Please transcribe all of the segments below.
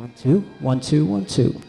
1, 2, 1, 2, 1, 2.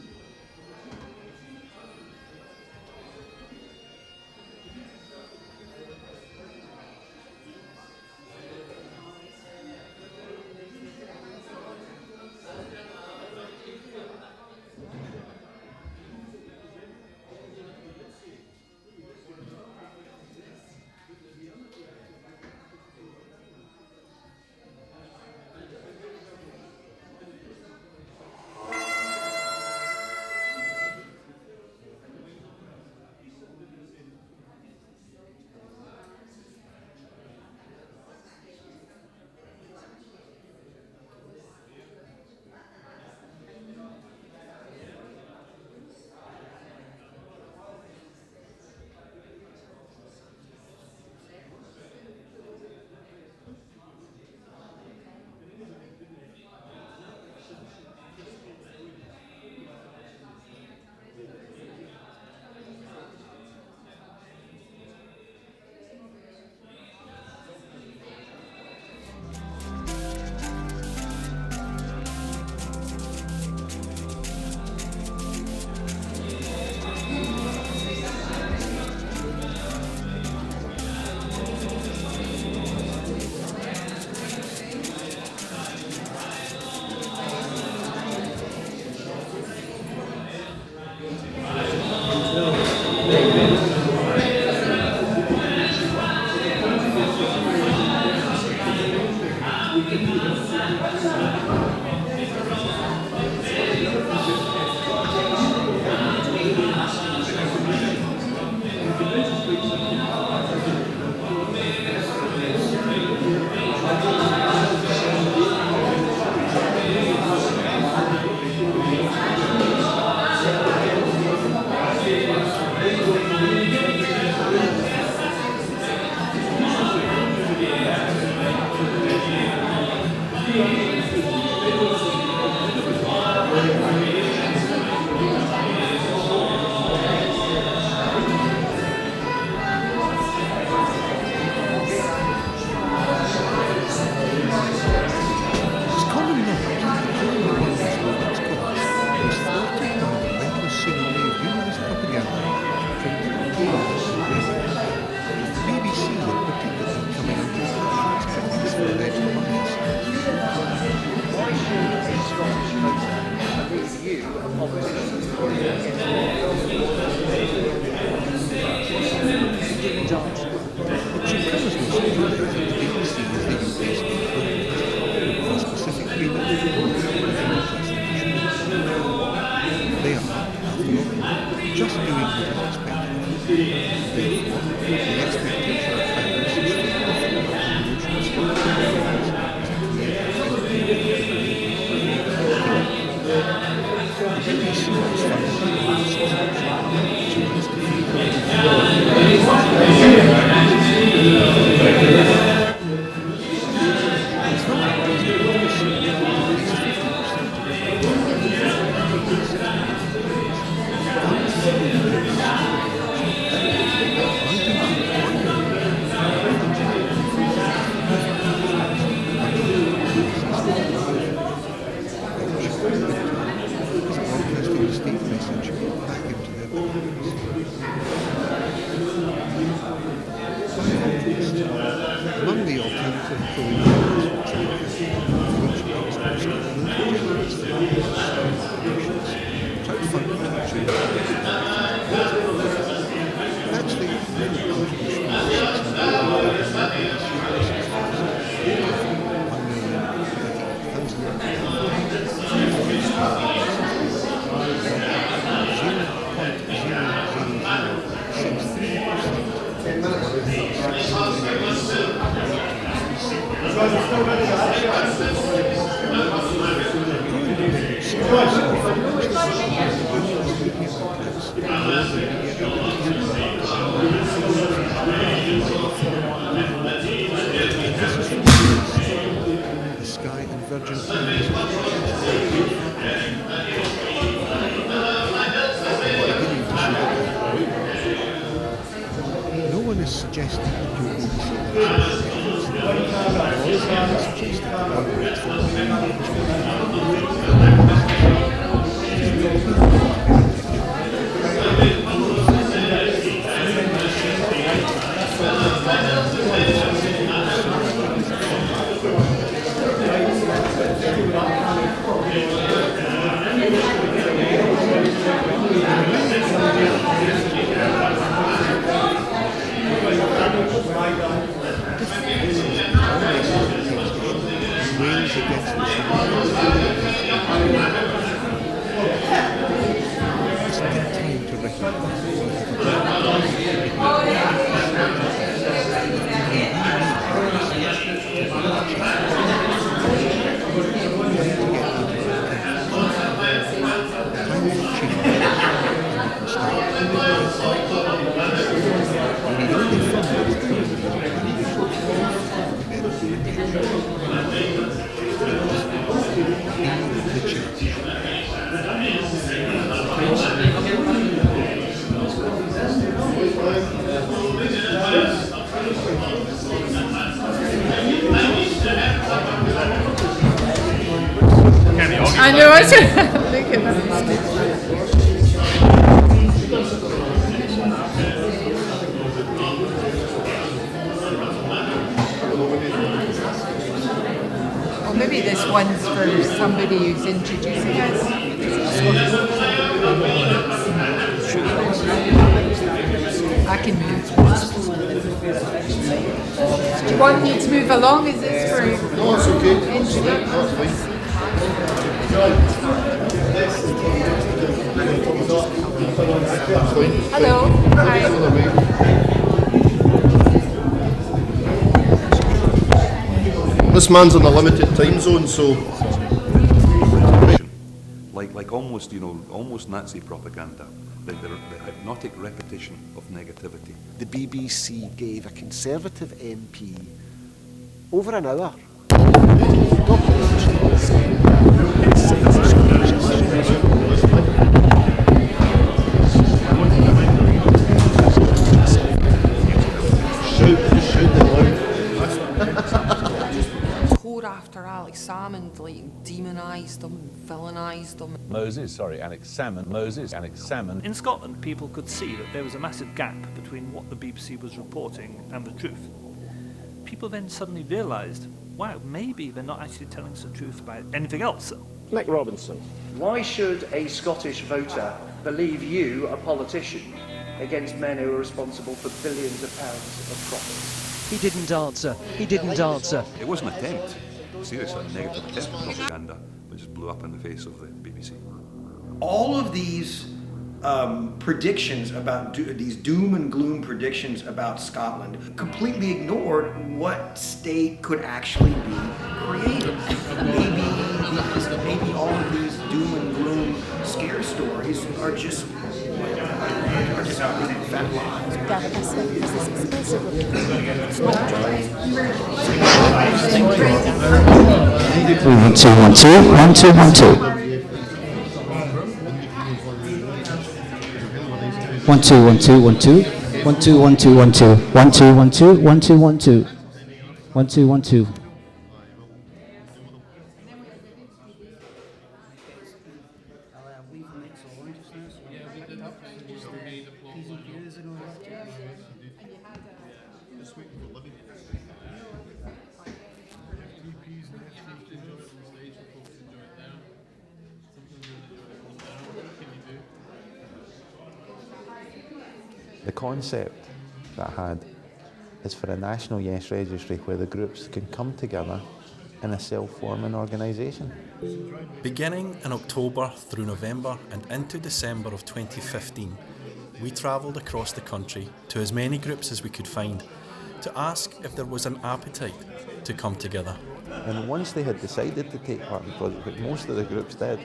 I know, I was thinking that. Well, maybe this one's for somebody who's introducing us. I can move. Do you want me to move along? Is this for No, it's okay. introduction? No, it's fine. Hello. Hi. This man's on a limited time zone, so like almost, almost Nazi propaganda, the hypnotic repetition of negativity. The BBC gave a Conservative MP over an hour. After Alex Salmond, demonised them, villainised them. Alex Salmond. In Scotland, people could see that there was a massive gap between what the BBC was reporting and the truth. People then suddenly realised, wow, maybe they're not actually telling us the truth about anything else. Nick Robinson. Why should a Scottish voter believe you, a politician, against men who are responsible for billions of pounds of profits? He didn't answer. He didn't answer. It was an attempt, serious negative attempt at propaganda, but just blew up in the face of the BBC. All of these predictions about these doom and gloom predictions about Scotland completely ignored what state could actually be created. Maybe all of these doom and gloom scare stories are just outdated fat lies. One, two, one, two. 1 2 1 2 1 2 1 2 1 2 1 2 1 2 1 2 1 2 1 2 1 2 1 2. The concept that I had is for a national Yes registry where the groups can come together in a self-forming organisation. Beginning in October through November and into December of 2015, we travelled across the country to as many groups as we could find to ask if there was an appetite to come together. And once they had decided to take part in the project, which most of the groups did,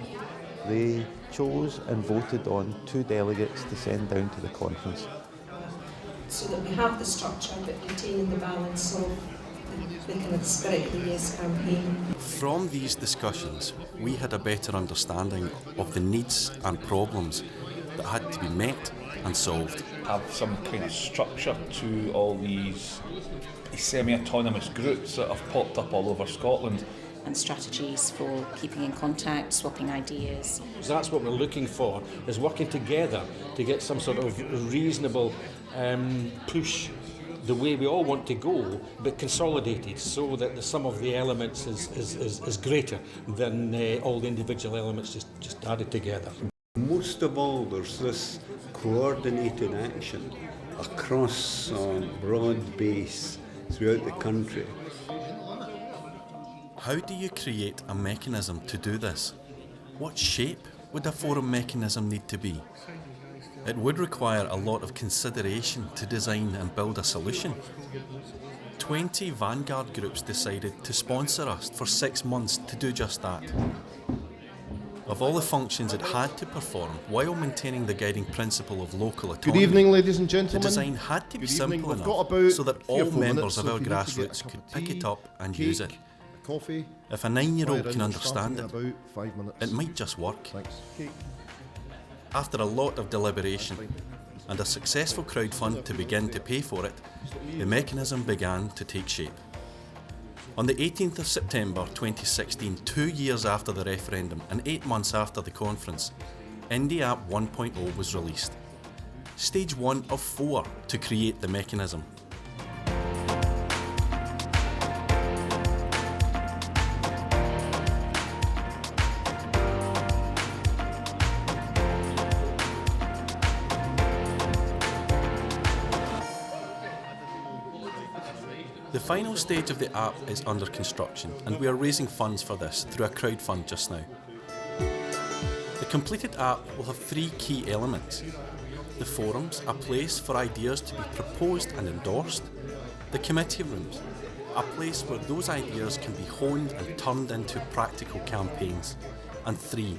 they chose and voted on 2 delegates to send down to the conference. So that we have the structure but retaining the balance of the kind of spirit of the Yes campaign. From these discussions, we had a better understanding of the needs and problems that had to be met and solved. Have some kind of structure to all these semi-autonomous groups that have popped up all over Scotland. And strategies for keeping in contact, swapping ideas. So that's what we're looking for, is working together to get some sort of reasonable push the way we all want to go, but consolidated so that the sum of the elements is greater than all the individual elements just added together. Most of all, there's this coordinated action across a broad base throughout the country. How do you create a mechanism to do this? What shape would a forum mechanism need to be? It would require a lot of consideration to design and build a solution. 20 vanguard groups decided to sponsor us for 6 months to do just that. Of all the functions it had to perform while maintaining the guiding principle of local autonomy, good evening, ladies and gentlemen. the design had to be simple enough so that all members of our grassroots could pick it up and use it. Coffee. If a 9-year-old can understand it, it might just work. After a lot of deliberation and a successful crowdfund to begin to pay for it, the mechanism began to take shape. On the 18th of September 2016, 2 years after the referendum and 8 months after the conference, Indie App 1.0 was released. Stage 1 of 4 to create the mechanism. The final stage of the app is under construction, and we are raising funds for this through a crowdfund just now. The completed app will have 3 key elements. The forums, a place for ideas to be proposed and endorsed. The committee rooms, a place where those ideas can be honed and turned into practical campaigns. And 3,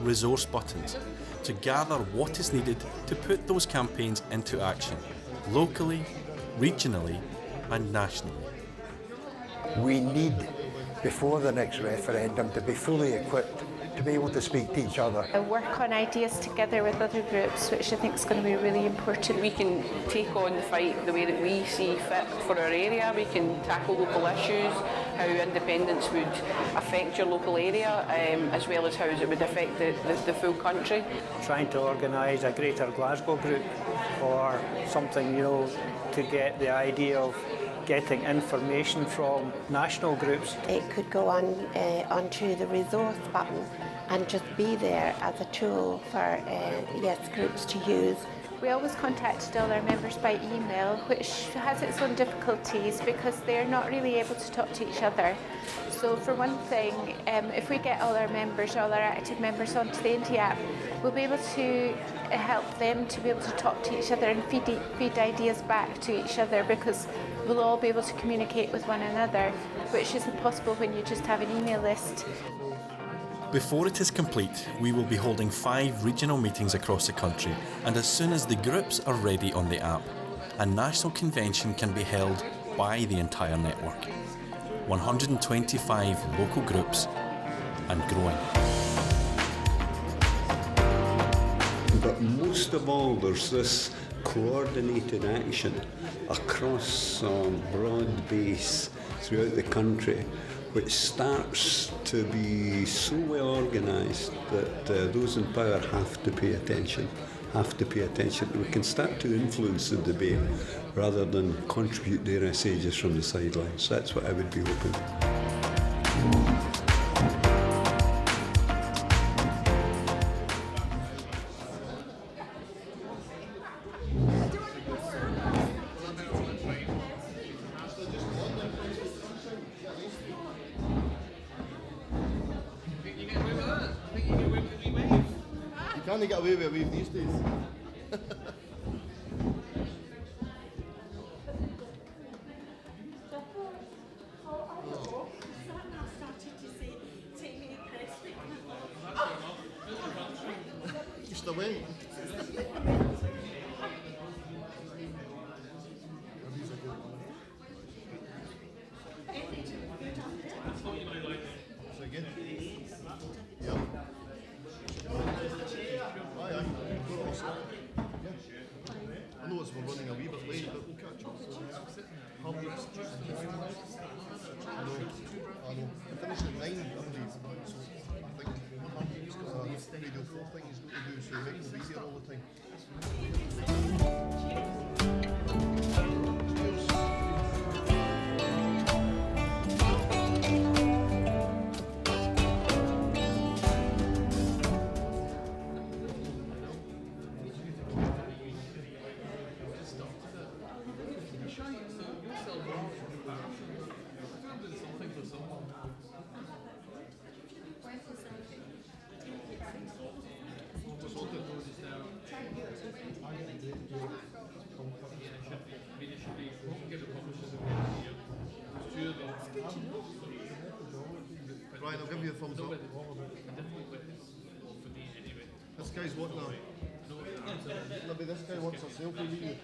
resource buttons, to gather what is needed to put those campaigns into action, locally, regionally, and nationally. We need, before the next referendum, to be fully equipped to be able to speak to each other. And work on ideas together with other groups, which I think is going to be really important. We can take on the fight the way that we see fit for our area. We can tackle local issues, how independence would affect your local area, as well as how it would affect the full country. Trying to organise a Greater Glasgow group or something, to get the idea of getting information from national groups. It could go on onto the resource button and just be there as a tool for Yes groups to use. We always contacted all our members by email, which has its own difficulties because they're not really able to talk to each other. So for one thing, if we get all our members, all our active members onto the Indie app, we'll be able to help them to be able to talk to each other and feed ideas back to each other, because we'll all be able to communicate with one another, which isn't possible when you just have an email list. Before it is complete, we will be holding 5 regional meetings across the country, and as soon as the groups are ready on the app, a national convention can be held by the entire network. 125 local groups and growing. But most of all, there's this coordinated action across broad base throughout the country, which starts to be so well organised that those in power have to pay attention. We can start to influence the debate rather than contribute, dare I say, just from the sidelines. That's what I would be hoping. You can't get away with a wave these days. Just a win. I know we're running a wee bit late, but we'll catch up. Hardeep's I know. We finished at 9, haven't we? So I think Hardeep's got a Radio 4 thing he's got to do, so he might not be here all the time. Ryan, I'll give you a thumbs up. This guy's wanting a... Libby, this guy wants a selfie with you.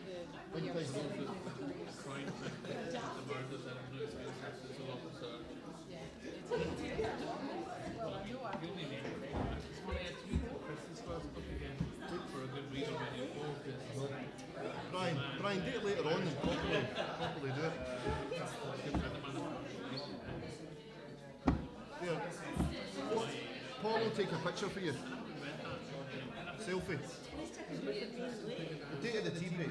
Big time. Brian, do it later on and properly do it. take a picture for you. Selfie. The date of the tea break.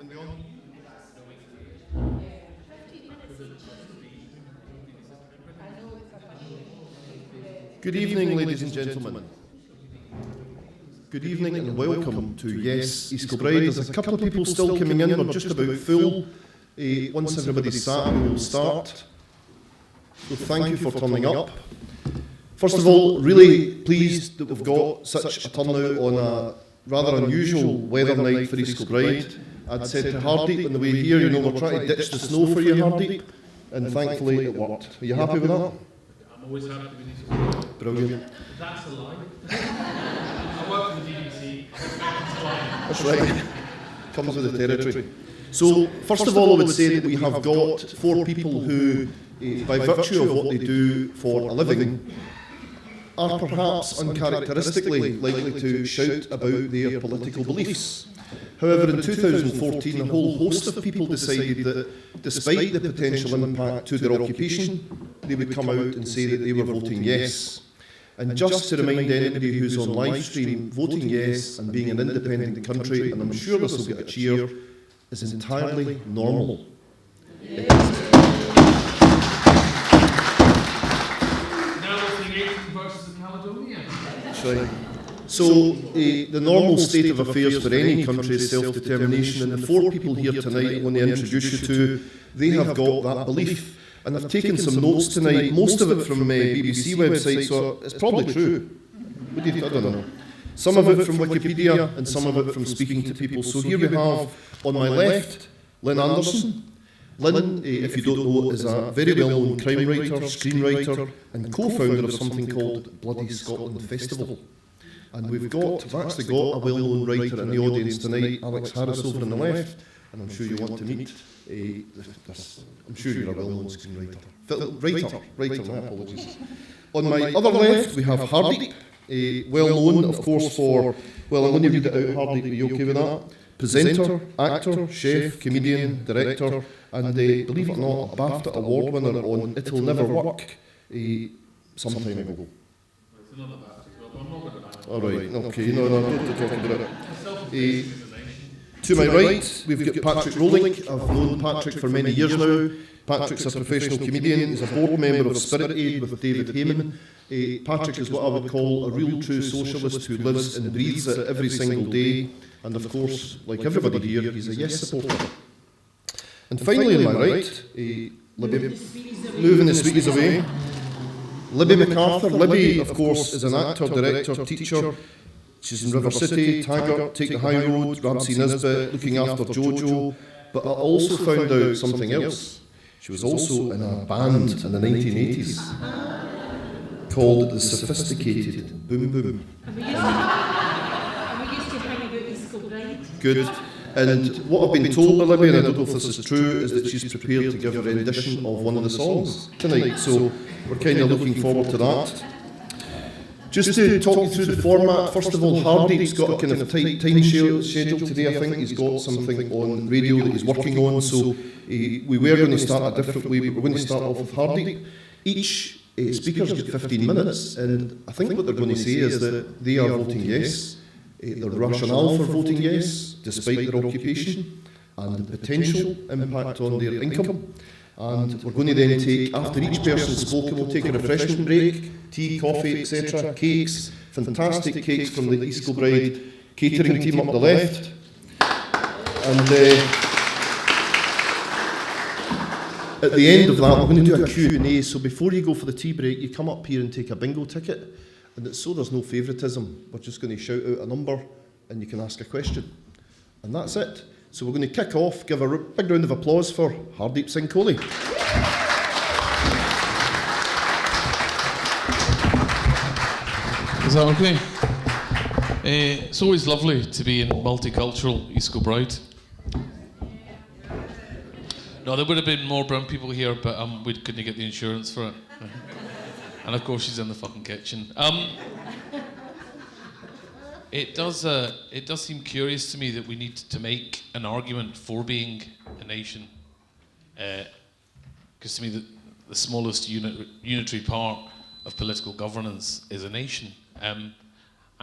And we on? Good evening, ladies and gentlemen. Good evening and welcome to Yes East Kilbride. There's a couple of people still coming in. We're just about full. Once everybody's sat, we will start. So thank you for turning up. First of all, really pleased that we've got such a turnout on a rather unusual weather night for East Kilbride. I'd said to Hardeep on the way here, you know, we're trying to ditch the snow for you, Hardeep, and thankfully it worked. Are you happy with that? I'm always happy to be in East Kilbride. Brilliant. That's a lie. I work for the BBC. That's right. Comes with the territory. So, first of all, I would say that we have got 4 people who, by virtue of what they do for a living, are perhaps uncharacteristically likely to shout about their political beliefs. However, in 2014, a whole host of people decided that, despite the potential impact to their occupation, they would come out and say that they were voting yes. And just to remind anybody who's on live stream, voting yes and being an independent country, and I'm sure this will get a cheer, is entirely normal. That's right. So, the normal state of affairs for any country is self-determination, and the 4 people here tonight I want to introduce you to, they have got that belief. And I've taken some notes tonight, most of it from BBC websites, so it's probably true. What do you think? I don't know. Some of it from Wikipedia and some of it from speaking to people. So here we have, on my left, Lynn Anderson. Lynn, if you don't know, is a very well-known crime writer, screenwriter, and co-founder of something called Bloody Scotland Festival. And we've actually got a well-known writer in the audience tonight, Alex Harris over on the left, and I'm sure you want to meet this. I'm sure you're a well-known screenwriter. Writer, my apologies. On my other left, we have Hardeep, well-known, of course, for, well, I'm going to read it out, Hardeep, are you okay with that? Presenter, actor, chef, comedian, director, and believe it or not, a BAFTA award winner on It'll Never Work some time ago. It's another BAFTA as well, but I'm not going to lie. All right, okay, no, don't talk about it. To my right, we've got Patrick Rolink. I've known Patrick for many years now. Patrick's a professional comedian. He's a board member of Spirit Aid with David Heyman. Patrick is what I would call a real true socialist who lives and breathes it every single day. And of course, like everybody here, he's a Yes supporter. And finally on my right, Libby, moving the sweeties away, Libby McArthur. Libby, of course, is an actor, director, teacher. She's in River City, Taggart, Take the High Road, Ramsey Nisbet, looking after Jojo. But I also found out something else. She was also in a band in the 1980s called The Sophisticated Boom Boom. And we used to hang about East Kilbride. Good. And what I've been told by Libby, and I don't know if this is true, is that she's prepared to give a rendition of one of the songs tonight. So we're kind of looking forward to that. Just to talk you through the format, first of all, Hardeep's got a kind of tight time schedule today. I think he's got something on radio that he's working on, so we were going to start a different way, but we're going to start off with Hardeep. Each speaker's got 15 minutes, and I think what they're going to say is that they are voting yes, their rationale for voting yes, despite their occupation, and the potential impact on their income. And we're going to then take, after each person spoke, we'll take a refreshment break, tea, coffee, etc., cakes, fantastic cakes from the East Kilbride catering team up the left. And at the end of that, we're going to do a Q&A, so before you go for the tea break, you come up here and take a bingo ticket, and it's so there's no favouritism. We're just going to shout out a number, and you can ask a question. And that's it. So we're going to kick off, give a big round of applause for Hardeep Singh Kohli. Is that okay? It's always lovely to be in multicultural East Kilbride. No, there would have been more brown people here, but we couldn't get the insurance for it. And of course she's in the fucking kitchen. It does seem curious to me that we need to make an argument for being a nation, because to me the smallest unitary part of political governance is a nation. And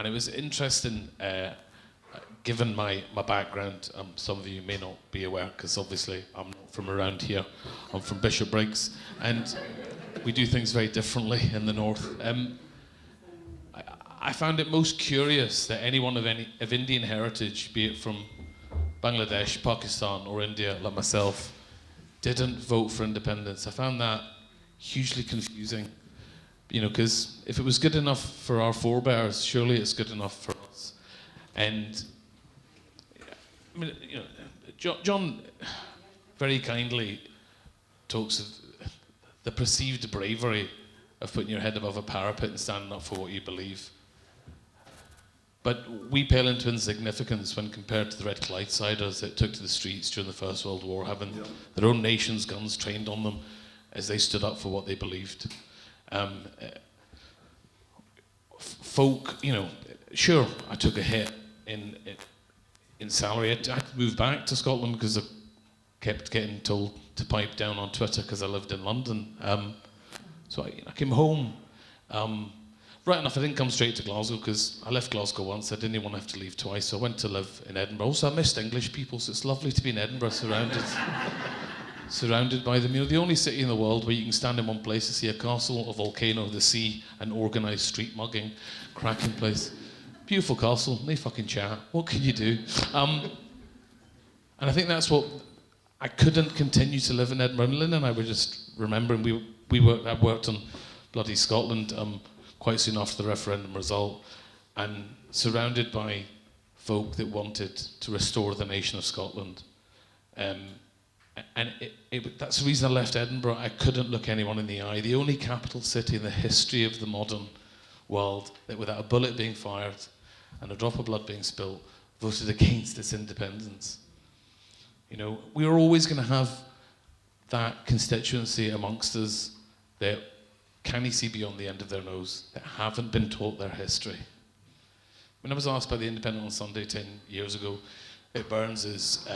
it was interesting, given my background, some of you may not be aware, because obviously I'm not from around here, I'm from Bishopbriggs, and we do things very differently in the north. I found it most curious that anyone of Indian heritage, be it from Bangladesh, Pakistan or India, like myself, didn't vote for independence. I found that hugely confusing, because if it was good enough for our forebears, surely it's good enough for us. And I mean, John very kindly talks of the perceived bravery of putting your head above a parapet and standing up for what you believe. But we pale into insignificance when compared to the Red Clydesiders that took to the streets during the First World War, having their own nation's guns trained on them as they stood up for what they believed. Folk, sure, I took a hit in salary. I had to move back to Scotland because I kept getting told to pipe down on Twitter because I lived in London. So I came home. Right enough, I didn't come straight to Glasgow because I left Glasgow once. I didn't even want to have to leave twice, so I went to live in Edinburgh. Also, I missed English people, so it's lovely to be in Edinburgh, surrounded by them. The only city in the world where you can stand in one place to see a castle, a volcano, the sea, and organised street mugging, cracking place. Beautiful castle, they fucking chat. What can you do? And I think that's what I couldn't continue to live in Edinburgh. And Lynn and I were just remembering I worked on bloody Scotland. Quite soon after the referendum result, and surrounded by folk that wanted to restore the nation of Scotland. That's the reason I left Edinburgh. I couldn't look anyone in the eye. The only capital city in the history of the modern world that without a bullet being fired and a drop of blood being spilled, voted against its independence. We were always going to have that constituency amongst us that can you see beyond the end of their nose, that haven't been taught their history. When I was asked by the Independent on Sunday 10 years ago, at Burns'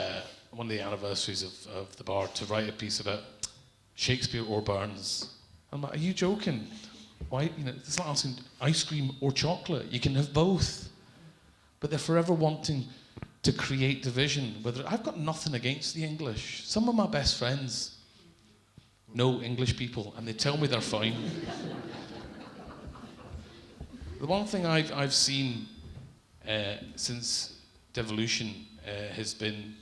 one of the anniversaries of the bar, to write a piece about Shakespeare or Burns. I'm like, are you joking? Why? It's like asking ice cream or chocolate. You can have both. But they're forever wanting to create division. I've got nothing against the English. Some of my best friends know English people, and they tell me they're fine. The one thing I've seen since devolution has been,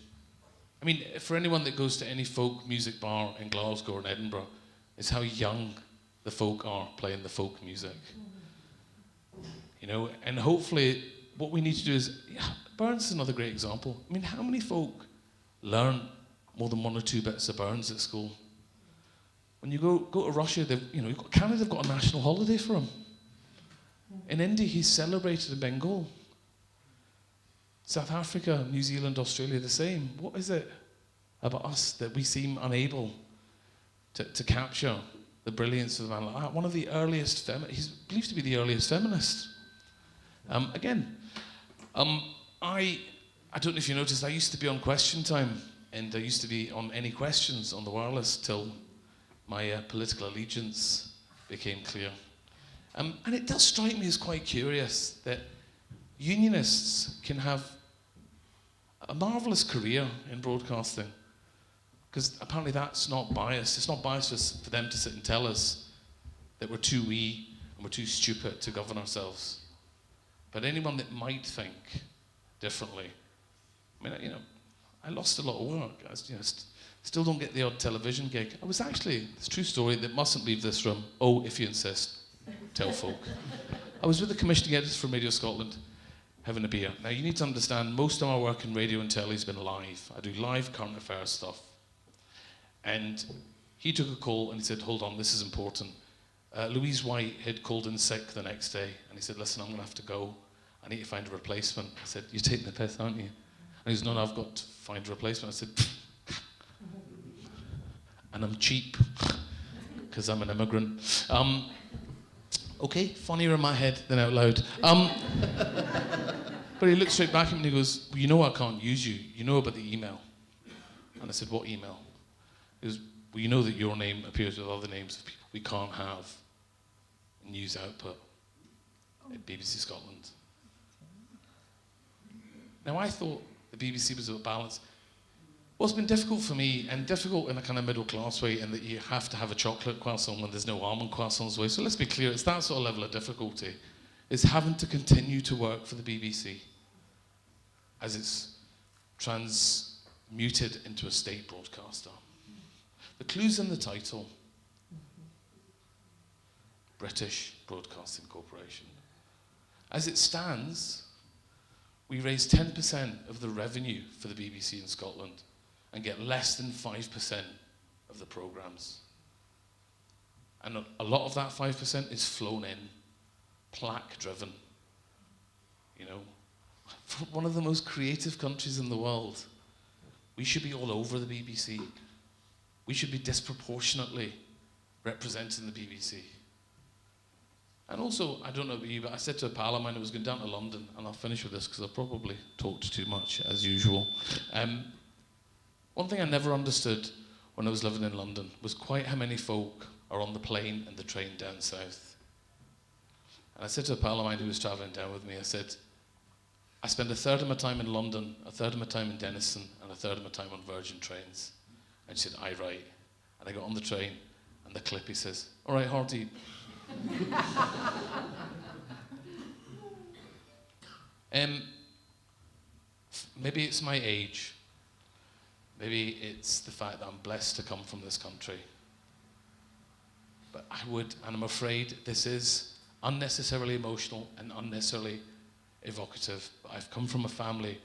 for anyone that goes to any folk music bar in Glasgow or in Edinburgh, is how young the folk are playing the folk music. And hopefully what we need to do is, Burns is another great example. How many folk learn more than one or two bits of Burns at school? When you go to Russia, Canada have got a national holiday for him. In India, he's celebrated in Bengal. South Africa, New Zealand, Australia, the same. What is it about us that we seem unable to capture the brilliance of a man like that? One of the earliest, he's believed to be the earliest feminist. I don't know if you noticed, I used to be on Question Time, and I used to be on Any Questions on the wireless till my political allegiance became clear. And it does strike me as quite curious that unionists can have a marvellous career in broadcasting, because apparently that's not biased. It's not biased for them to sit and tell us that we're too wee and we're too stupid to govern ourselves. But anyone that might think differently, I lost a lot of work. Still don't get the odd television gig. I was actually, it's a true story that mustn't leave this room. Oh, if you insist, tell folk. I was with the commissioning editor from Radio Scotland having a beer. Now you need to understand, most of my work in radio and telly has been live. I do live current affairs stuff. And he took a call and he said, hold on, this is important. Louise White had called in sick the next day and he said, listen, I'm gonna have to go. I need to find a replacement. I said, you're taking the piss, aren't you? And he said, no, I've got to find a replacement. I said, and I'm cheap, because I'm an immigrant. Okay, funnier in my head than out loud. But he looked straight back at me and he goes, well, you know I can't use you. You know about the email. And I said, what email? He goes, well, you know that your name appears with other names of people we can't have. news output at BBC Scotland. Now, I thought the BBC was about balance. What's been difficult for me, and difficult in a kind of middle class way, in that you have to have a chocolate croissant when there's no almond croissants way. So let's be clear, it's that sort of level of difficulty, is having to continue to work for the BBC as it's transmuted into a state broadcaster. The clue's in the title. British Broadcasting Corporation. As it stands, we raise 10% of the revenue for the BBC in Scotland and get less than 5% of the programmes. And a lot of that 5% is flown in, plaque-driven. You know, for one of the most creative countries in the world, we should be all over the BBC. We should be disproportionately representing the BBC. And also, I don't know about you, but I said to a pal of mine who was going down to London, and I'll finish with this because I've probably talked too much, as usual. One thing I never understood when I was living in London was quite how many folk are on the plane and the train down south. And I said to a pal of mine who was travelling down with me, I said, I spend a third of my time in London, a third of my time in Denison, and a third of my time on Virgin trains. And she said, aye, right. And I got on the train, and the clippy says, all right, Hardeep. Maybe it's my age. Maybe it's the fact that I'm blessed to come from this country. But I would, and I'm afraid this is unnecessarily emotional and unnecessarily evocative, but I've come from a family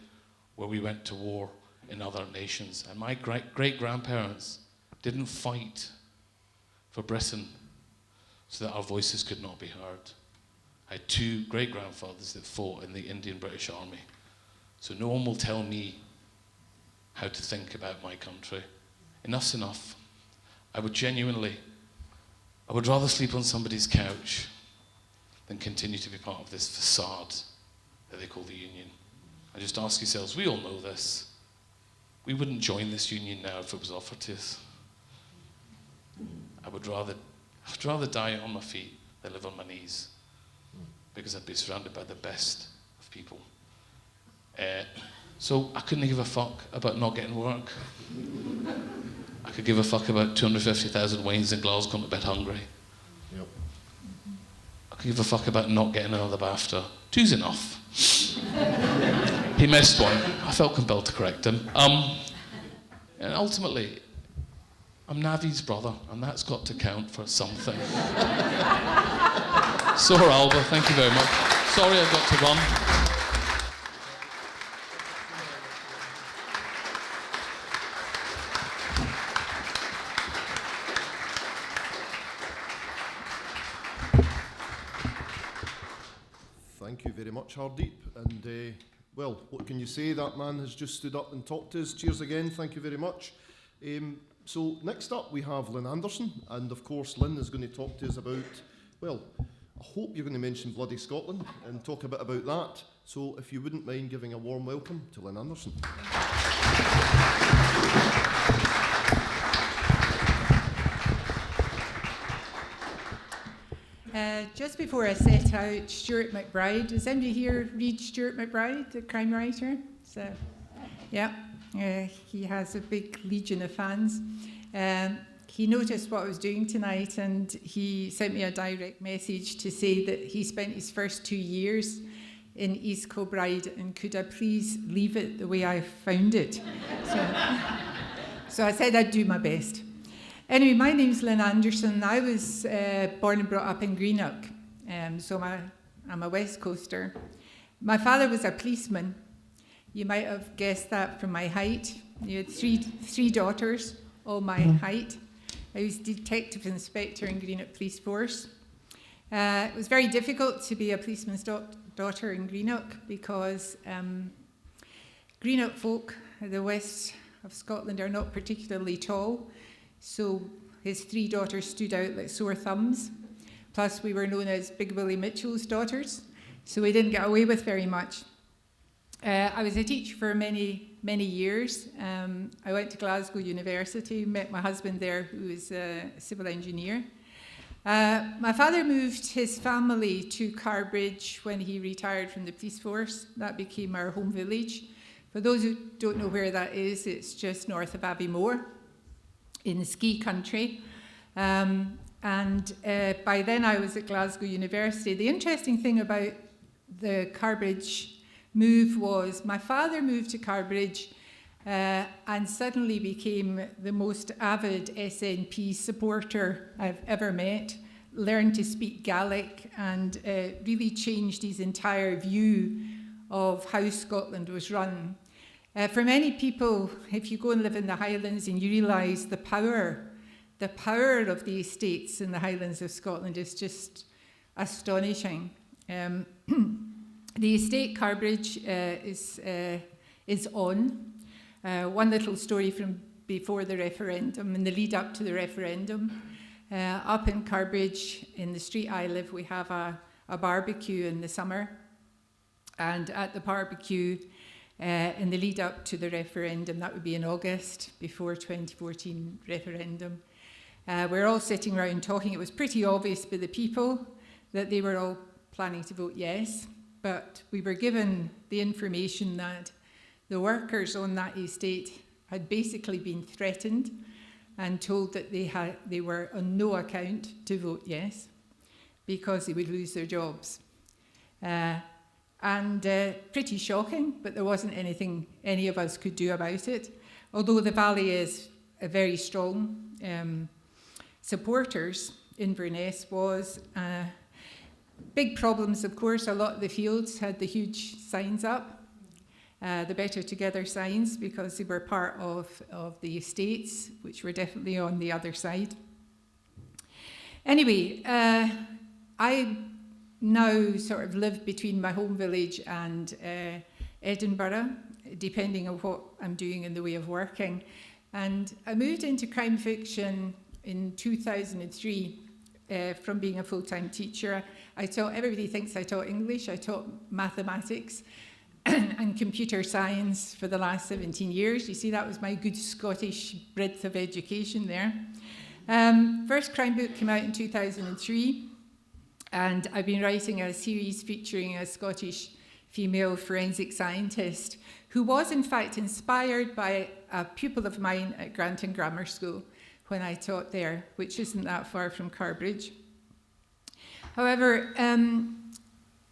where we went to war in other nations, and my great-grandparents didn't fight for Britain so that our voices could not be heard. I had two great-grandfathers that fought in the Indian British Army. So no one will tell me how to think about my country. Enough's enough. I would rather sleep on somebody's couch than continue to be part of this facade that they call the union. And just ask yourselves, we all know this. We wouldn't join this union now if it was offered to us. I would rather die on my feet than live on my knees, because I'd be surrounded by the best of people. So I couldn't give a fuck about not getting work. I could give a fuck about 250,000 Waynes in Glasgow going to bed hungry. Yep. I could give a fuck about not getting another BAFTA. Two's enough. He missed one. I felt compelled to correct him. And ultimately, I'm Navi's brother, and that's got to count for something. Sohar Alba, thank you very much. Sorry I've got to run. Thank you very much, Hardeep. And, well, what can you say? That man has just stood up and talked to us. Cheers again. Thank you very much. So next up we have Lynn Anderson, and of course Lynn is going to talk to us about, well, I hope you're going to mention Bloody Scotland and talk a bit about that. So if you wouldn't mind giving a warm welcome to Lynn Anderson. Just before I set out, Stuart McBride. Does anybody here read Stuart McBride, the crime writer? So, yeah, he has a big legion of fans. He noticed what I was doing tonight, and he sent me a direct message to say that he spent his first 2 years in East Kilbride, and could I please leave it the way I found it? So I said I'd do my best. Anyway, my name's Lynn Anderson. I was born and brought up in Greenock, so I'm a West Coaster. My father was a policeman. You might have guessed that from my height. He had three daughters, all my height. I was detective inspector in Greenock Police Force. It was very difficult to be a policeman's daughter in Greenock because Greenock folk, the west of Scotland, are not particularly tall. So his three daughters stood out like sore thumbs. Plus, we were known as Big Willie Mitchell's daughters, so we didn't get away with very much. I was a teacher for many, many years. I went to Glasgow University, met my husband there, who was a civil engineer. My father moved his family to Carbridge when he retired from the police force. That became our home village. For those who don't know where that is, it's just north of Abbeymoor in the ski country. And by then I was at Glasgow University. The interesting thing about the Carbridge move was my father moved to Carbridge and suddenly became the most avid SNP supporter I've ever met, learned to speak Gaelic, and really changed his entire view of how Scotland was run. For many people, if you go and live in the Highlands and you realise the power of the estates in the Highlands of Scotland is just astonishing. The estate Carbridge is on. One little story from before the referendum, in the lead up to the referendum. Up in Carbridge, in the street I live, we have a barbecue in the summer. And at the barbecue, in the lead up to the referendum, that would be in August, before 2014 referendum, we're all sitting around talking. It was pretty obvious by the people that they were all planning to vote yes, but we were given the information that the workers on that estate had basically been threatened and told that they were on no account to vote yes because they would lose their jobs. Pretty shocking, but there wasn't anything any of us could do about it. Although the Valley is a very strong supporters, Inverness was. Big problems, of course. A lot of the fields had the huge signs up, the Better Together signs, because they were part of the estates, which were definitely on the other side. Anyway, I now sort of live between my home village and Edinburgh, depending on what I'm doing in the way of working. And I moved into crime fiction in 2003 from being a full-time teacher. Everybody thinks I taught English. I taught mathematics and computer science for the last 17 years. You see, that was my good Scottish breadth of education there. First crime book came out in 2003, and I've been writing a series featuring a Scottish female forensic scientist who was in fact inspired by a pupil of mine at Granton Grammar School when I taught there, which isn't that far from Carbridge. However,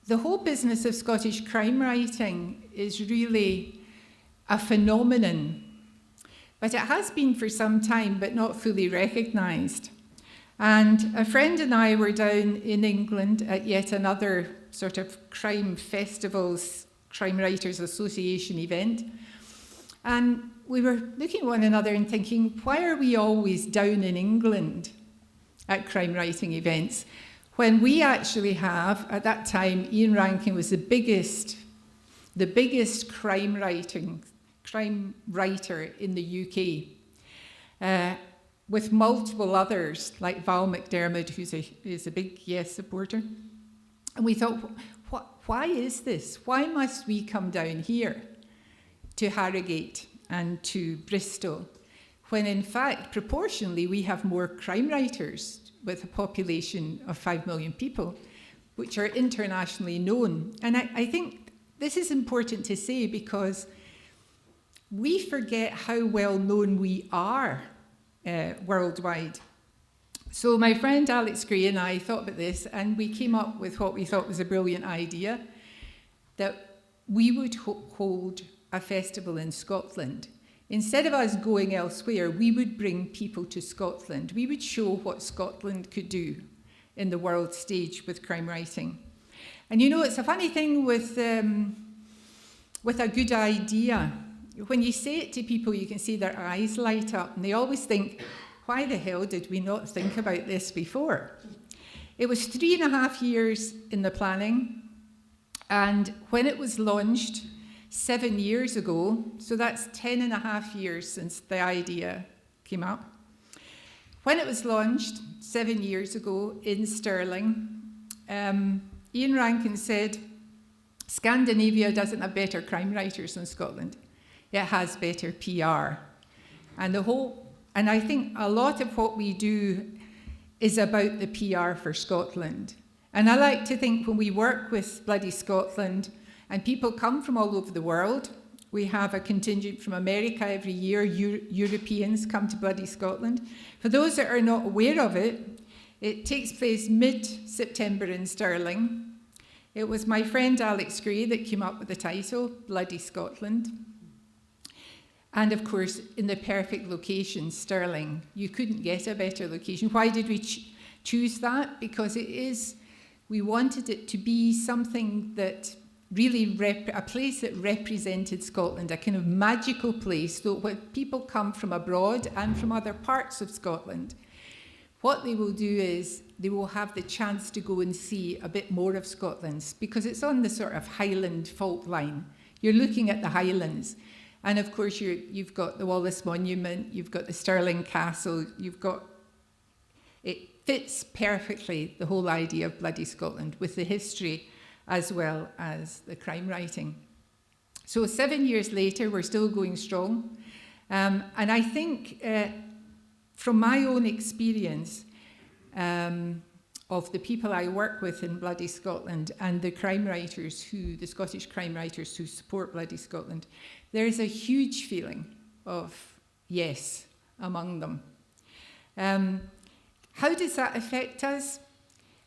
the whole business of Scottish crime writing is really a phenomenon, but it has been for some time, but not fully recognised. And a friend and I were down in England at yet another sort of crime festivals, Crime Writers Association event. And we were looking at one another and thinking, why are we always down in England at crime writing events when we actually have, at that time, Ian Rankin was the biggest crime writer in the UK, with multiple others like Val McDermott, who's a big Yes supporter. And we thought, why is this? Why must we come down here to Harrogate and to Bristol, when in fact, proportionally, we have more crime writers with a population of 5 million people, which are internationally known. And I think this is important to say because we forget how well known we are worldwide. So my friend Alex Gray and I thought about this, and we came up with what we thought was a brilliant idea, that we would hold a festival in Scotland. Instead of us going elsewhere, we would bring people to Scotland. We would show what Scotland could do in the world stage with crime writing. And you know, it's a funny thing with a good idea. When you say it to people, you can see their eyes light up, and they always think, why the hell did we not think about this before? It was 3.5 years in the planning, and when it was launched 7 years ago, so that's 10.5 years since the idea came up. When it was launched 7 years ago in Stirling, Ian Rankin said, Scandinavia doesn't have better crime writers than Scotland. It has better PR. And I think a lot of what we do is about the PR for Scotland. And I like to think when we work with Bloody Scotland, and people come from all over the world, we have a contingent from America every year, Europeans come to Bloody Scotland. For those that are not aware of it, it takes place mid-September in Stirling. It was my friend Alex Gray that came up with the title, Bloody Scotland. And of course, in the perfect location, Stirling. You couldn't get a better location. Why did we choose that? Because we wanted it to be something that really, a place that represented Scotland, a kind of magical place, so when people come from abroad and from other parts of Scotland, what they will do is they will have the chance to go and see a bit more of Scotland, because it's on the sort of Highland fault line. You're looking at the Highlands. And of course, you've got the Wallace Monument, you've got the Stirling Castle, it fits perfectly the whole idea of Bloody Scotland with the history as well as the crime writing. So 7 years later, we're still going strong. And I think from my own experience of the people I work with in Bloody Scotland and the Scottish crime writers who support Bloody Scotland, there's a huge feeling of yes among them. How does that affect us?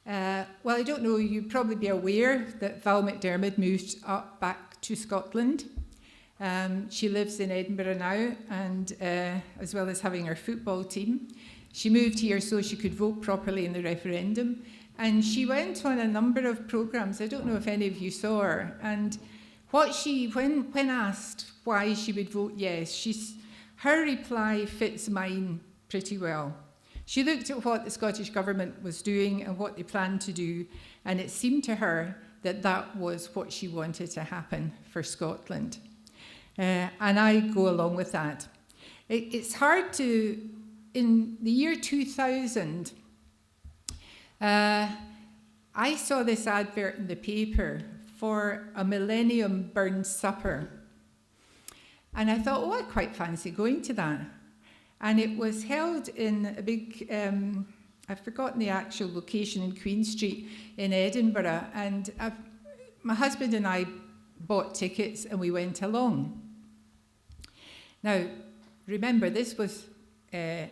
Well, I don't know, you'd probably be aware that Val McDermott moved back to Scotland. She lives in Edinburgh now, and as well as having her football team. She moved here so she could vote properly in the referendum. And she went on a number of programmes. I don't know if any of you saw her. And when asked why she would vote yes, her reply fits mine pretty well. She looked at what the Scottish Government was doing and what they planned to do, and it seemed to her that that was what she wanted to happen for Scotland. And I go along with that. It's hard to, in the year 2000, I saw this advert in the paper for a Millennium Burn Supper. And I thought, oh, I'd quite fancy going to that. And it was held in a big, I've forgotten the actual location, in Queen Street in Edinburgh. And my husband and I bought tickets and we went along. Now, remember, this was the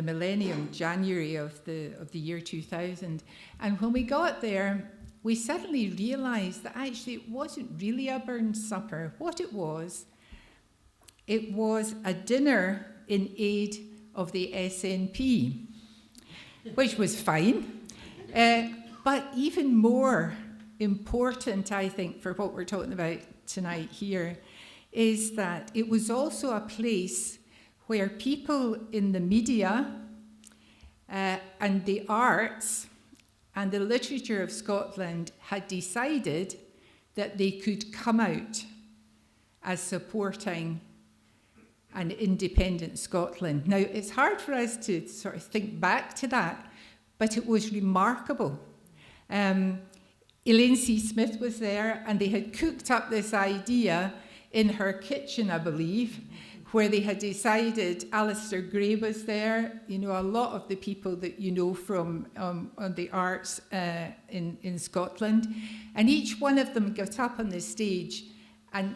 millennium, January of the year 2000. And when we got there, we suddenly realised that actually it wasn't really a burn supper. What it was a dinner in aid of the SNP, which was fine. But even more important, I think, for what we're talking about tonight here, is that it was also a place where people in the media and the arts and the literature of Scotland had decided that they could come out as supporting an independent Scotland. Now, it's hard for us to sort of think back to that, but it was remarkable. Elaine C. Smith was there, and they had cooked up this idea in her kitchen, I believe, where they had decided, Alistair Gray was there, you know, a lot of the people that you know from the arts in Scotland, and each one of them got up on the stage, and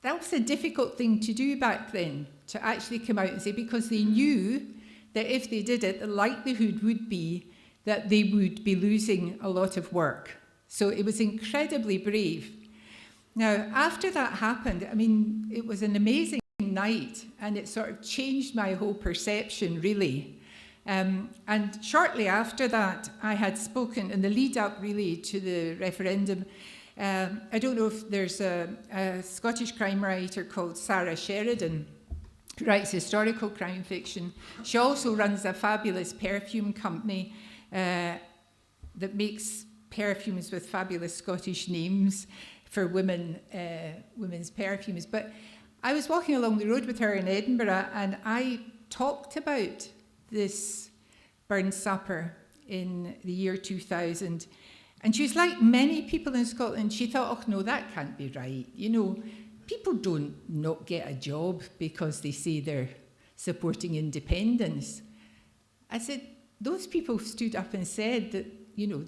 that was a difficult thing to do back then, to actually come out and say, because they knew that if they did it, the likelihood would be that they would be losing a lot of work. So it was incredibly brave. Now, after that happened, I mean, it was an amazing night, and it sort of changed my whole perception, really. And shortly after that, I had spoken, in the lead up, really, to the referendum. I don't know if there's a Scottish crime writer called Sarah Sheridan, who writes historical crime fiction. She also runs a fabulous perfume company that makes perfumes with fabulous Scottish names for women's perfumes. But I was walking along the road with her in Edinburgh, and I talked about this burn supper in the year 2000. And she was like many people in Scotland. She thought, oh, no, that can't be right. You know, people don't not get a job because they say they're supporting independence. I said, those people stood up and said that, you know,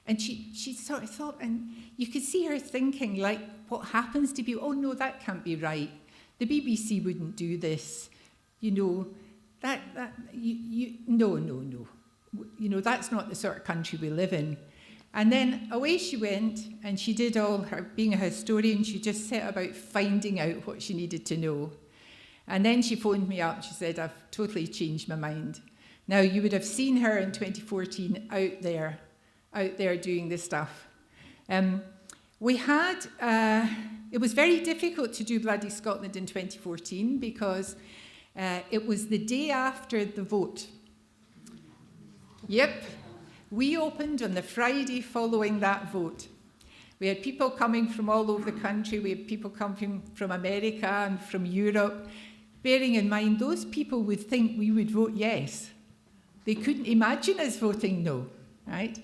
and she sort of thought, and you could see her thinking, like, what happens to people? Oh, no, that can't be right. The BBC wouldn't do this. You know, no. You know, that's not the sort of country we live in. And then away she went, and she did all her, being a historian, she just set about finding out what she needed to know. And then she phoned me up, she said, I've totally changed my mind. Now, you would have seen her in 2014 out there doing this stuff. We had, it was very difficult to do Bloody Scotland in 2014 because it was the day after the vote. Yep, we opened on the Friday following that vote. We had people coming from all over the country, we had people coming from America and from Europe, bearing in mind those people would think we would vote yes. They couldn't imagine us voting no, right?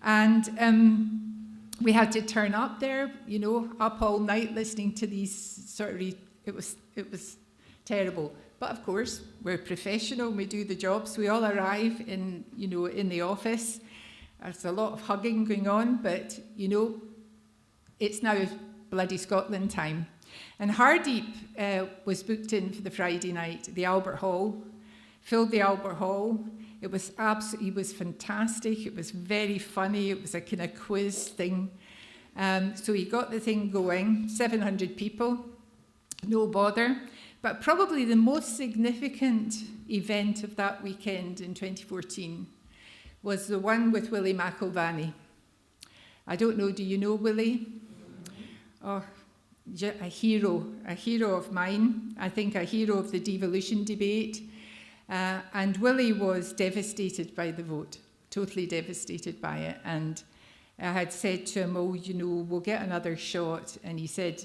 And we had to turn up there, you know, up all night listening to these sort of, it was terrible. But of course, we're professional, we do the jobs, we all arrive in, you know, in the office. There's a lot of hugging going on, but, you know, it's now Bloody Scotland time. And Hardeep was booked in for the Friday night, the Albert Hall, filled the Albert Hall. It was fantastic, it was very funny, it was a kind of quiz thing. So he got the thing going, 700 people, no bother. But probably the most significant event of that weekend in 2014 was the one with Willie McIlvanney. I don't know, do you know Willie? Oh, a hero of mine, I think a hero of the devolution debate. And Willie was devastated by the vote, totally devastated by it. And I had said to him, oh, you know, we'll get another shot. And he said,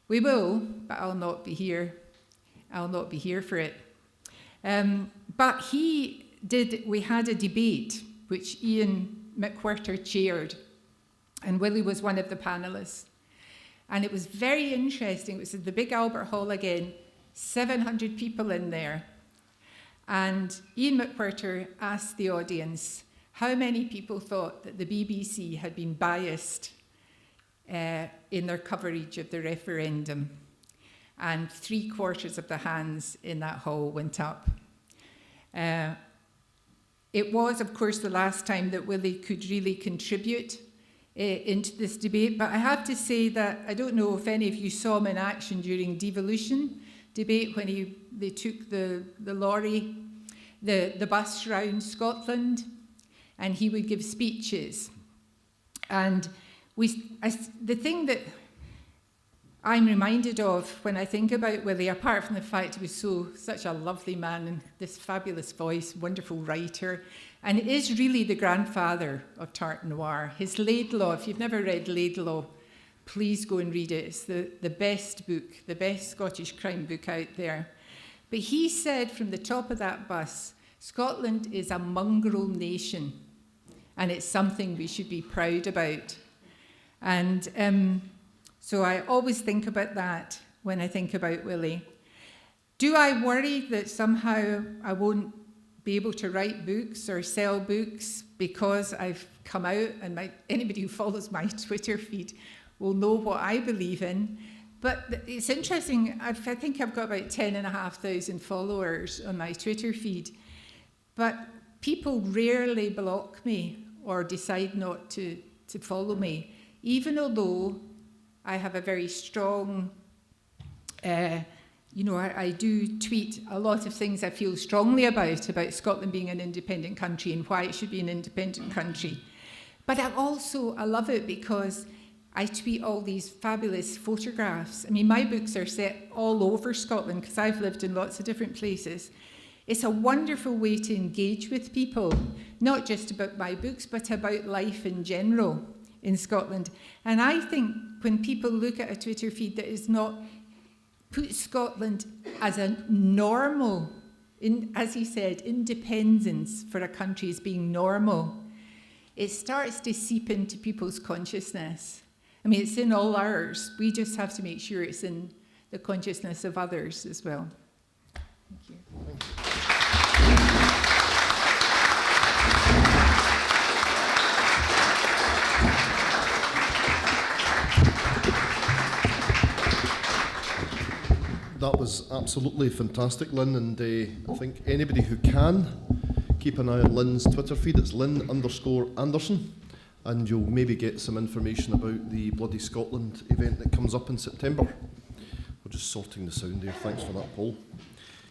we will, but I'll not be here. I'll not be here for it. But we had a debate, which Ian McArthur chaired, and Willie was one of the panellists. And it was very interesting. It was at the big Albert Hall again, 700 people in there. And Ian McArthur asked the audience how many people thought that the BBC had been biased in their coverage of the referendum. And 3/4 of the hands in that hall went up. It was, of course, the last time that Willie could really contribute into this debate, but I have to say that I don't know if any of you saw him in action during devolution debate when they took the lorry, the bus round Scotland, and he would give speeches. And the thing that I'm reminded of when I think about Willie, apart from the fact he was such a lovely man and this fabulous voice, wonderful writer, and it is really the grandfather of Tart Noir. His Laidlaw, if you've never read Laidlaw, please go and read it. It's the best book, the best Scottish crime book out there. But he said from the top of that bus, Scotland is a mongrel nation, and it's something we should be proud about. And so I always think about that when I think about Willie. Do I worry that somehow I won't be able to write books or sell books because I've come out, and anybody who follows my Twitter feed will know what I believe in? But it's interesting, I think I've got about 10,500 followers on my Twitter feed, but people rarely block me or decide not to follow me, even although I have a very strong, I do tweet a lot of things I feel strongly about Scotland being an independent country and why it should be an independent country. But I love it because I tweet all these fabulous photographs. I mean, my books are set all over Scotland because I've lived in lots of different places. It's a wonderful way to engage with people, not just about my books, but about life in general in Scotland. And I think when people look at a Twitter feed that is not put Scotland as a normal, as he said, independence for a country as being normal, it starts to seep into people's consciousness. I mean, it's in all ours. We just have to make sure it's in the consciousness of others as well. Thank you. That was absolutely fantastic, Lynn, and I think anybody who can, keep an eye on Lynn's Twitter feed. It's Lynn_Anderson, and you'll maybe get some information about the Bloody Scotland event that comes up in September. We're just sorting the sound there. Thanks for that, Paul.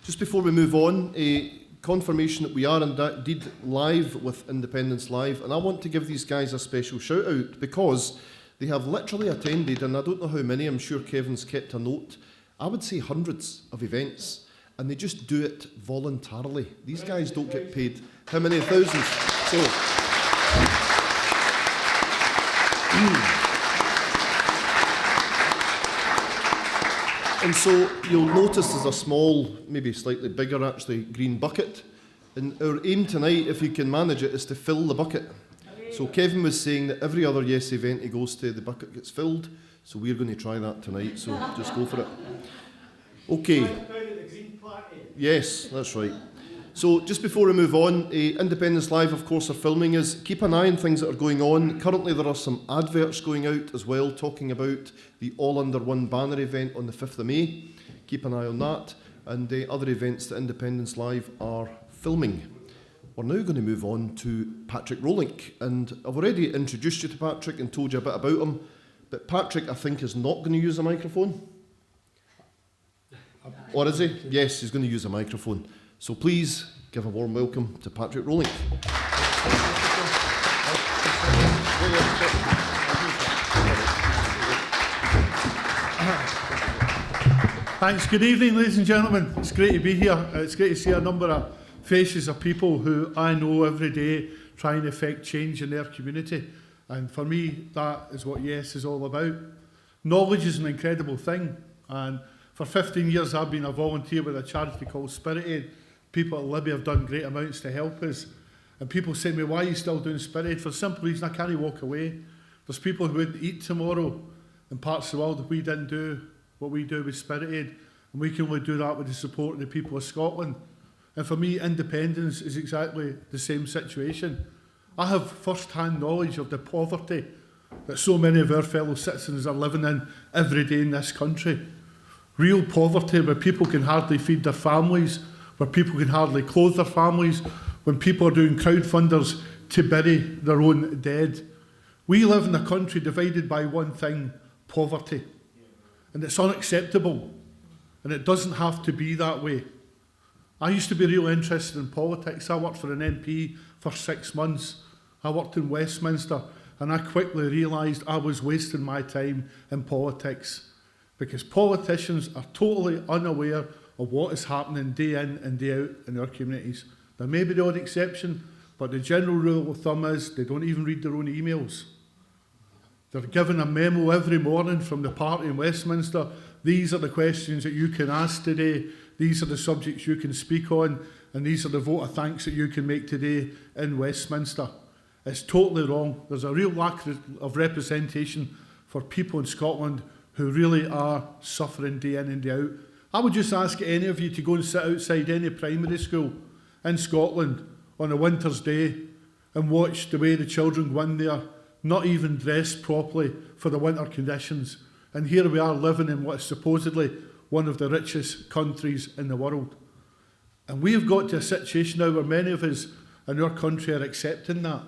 Just before we move on, a confirmation that we are indeed live with Independence Live, and I want to give these guys a special shout out because they have literally attended, and I don't know how many, I'm sure Kevin's kept a note, I would say hundreds of events, and they just do it voluntarily. These guys don't get paid how many thousands? So, and so you'll notice there's a small, maybe slightly bigger actually, green bucket. And our aim tonight, if you can manage it, is to fill the bucket. So Kevin was saying that every other Yes event he goes to, the bucket gets filled. So we're going to try that tonight, so just go for it. Okay. Yes, that's right. So just before we move on, Independence Live, of course, are filming us. Keep an eye on things that are going on. Currently there are some adverts going out as well, talking about the All Under One banner event on the 5th of May. Keep an eye on that. And other events that Independence Live are filming. We're now going to move on to Patrick Rolink. And I've already introduced you to Patrick and told you a bit about him. But Patrick, I think, is not going to use a microphone. Or is he? Yes, he's going to use a microphone. So please give a warm welcome to Patrick Rolink. Thanks. Good evening, ladies and gentlemen. It's great to be here. It's great to see a number of faces of people who I know every day trying to effect change in their community. And for me, that is what Yes is all about. Knowledge is an incredible thing. And for 15 years, I've been a volunteer with a charity called Spirit Aid. People at Libby have done great amounts to help us. And people say to me, why are you still doing Spirit Aid? For the simple reason I can't walk away. There's people who wouldn't eat tomorrow in parts of the world if we didn't do what we do with Spirit Aid. And we can only do that with the support of the people of Scotland. And for me, independence is exactly the same situation. I have first-hand knowledge of the poverty that so many of our fellow citizens are living in every day in this country. Real poverty where people can hardly feed their families, where people can hardly clothe their families, when people are doing crowdfunders to bury their own dead. We live in a country divided by one thing, poverty. And it's unacceptable. And it doesn't have to be that way. I used to be real interested in politics. I worked for an MP for 6 months. I worked in Westminster, and I quickly realised I was wasting my time in politics because politicians are totally unaware of what is happening day in and day out in our communities. There may be the odd exception, but the general rule of thumb is they don't even read their own emails. They're given a memo every morning from the party in Westminster. These are the questions that you can ask today. These are the subjects you can speak on, and these are the vote of thanks that you can make today in Westminster. It's totally wrong. There's a real lack of representation for people in Scotland who really are suffering day in and day out. I would just ask any of you to go and sit outside any primary school in Scotland on a winter's day and watch the way the children go in there, not even dressed properly for the winter conditions. And here we are living in what is supposedly one of the richest countries in the world. And we have got to a situation now where many of us in our country are accepting that.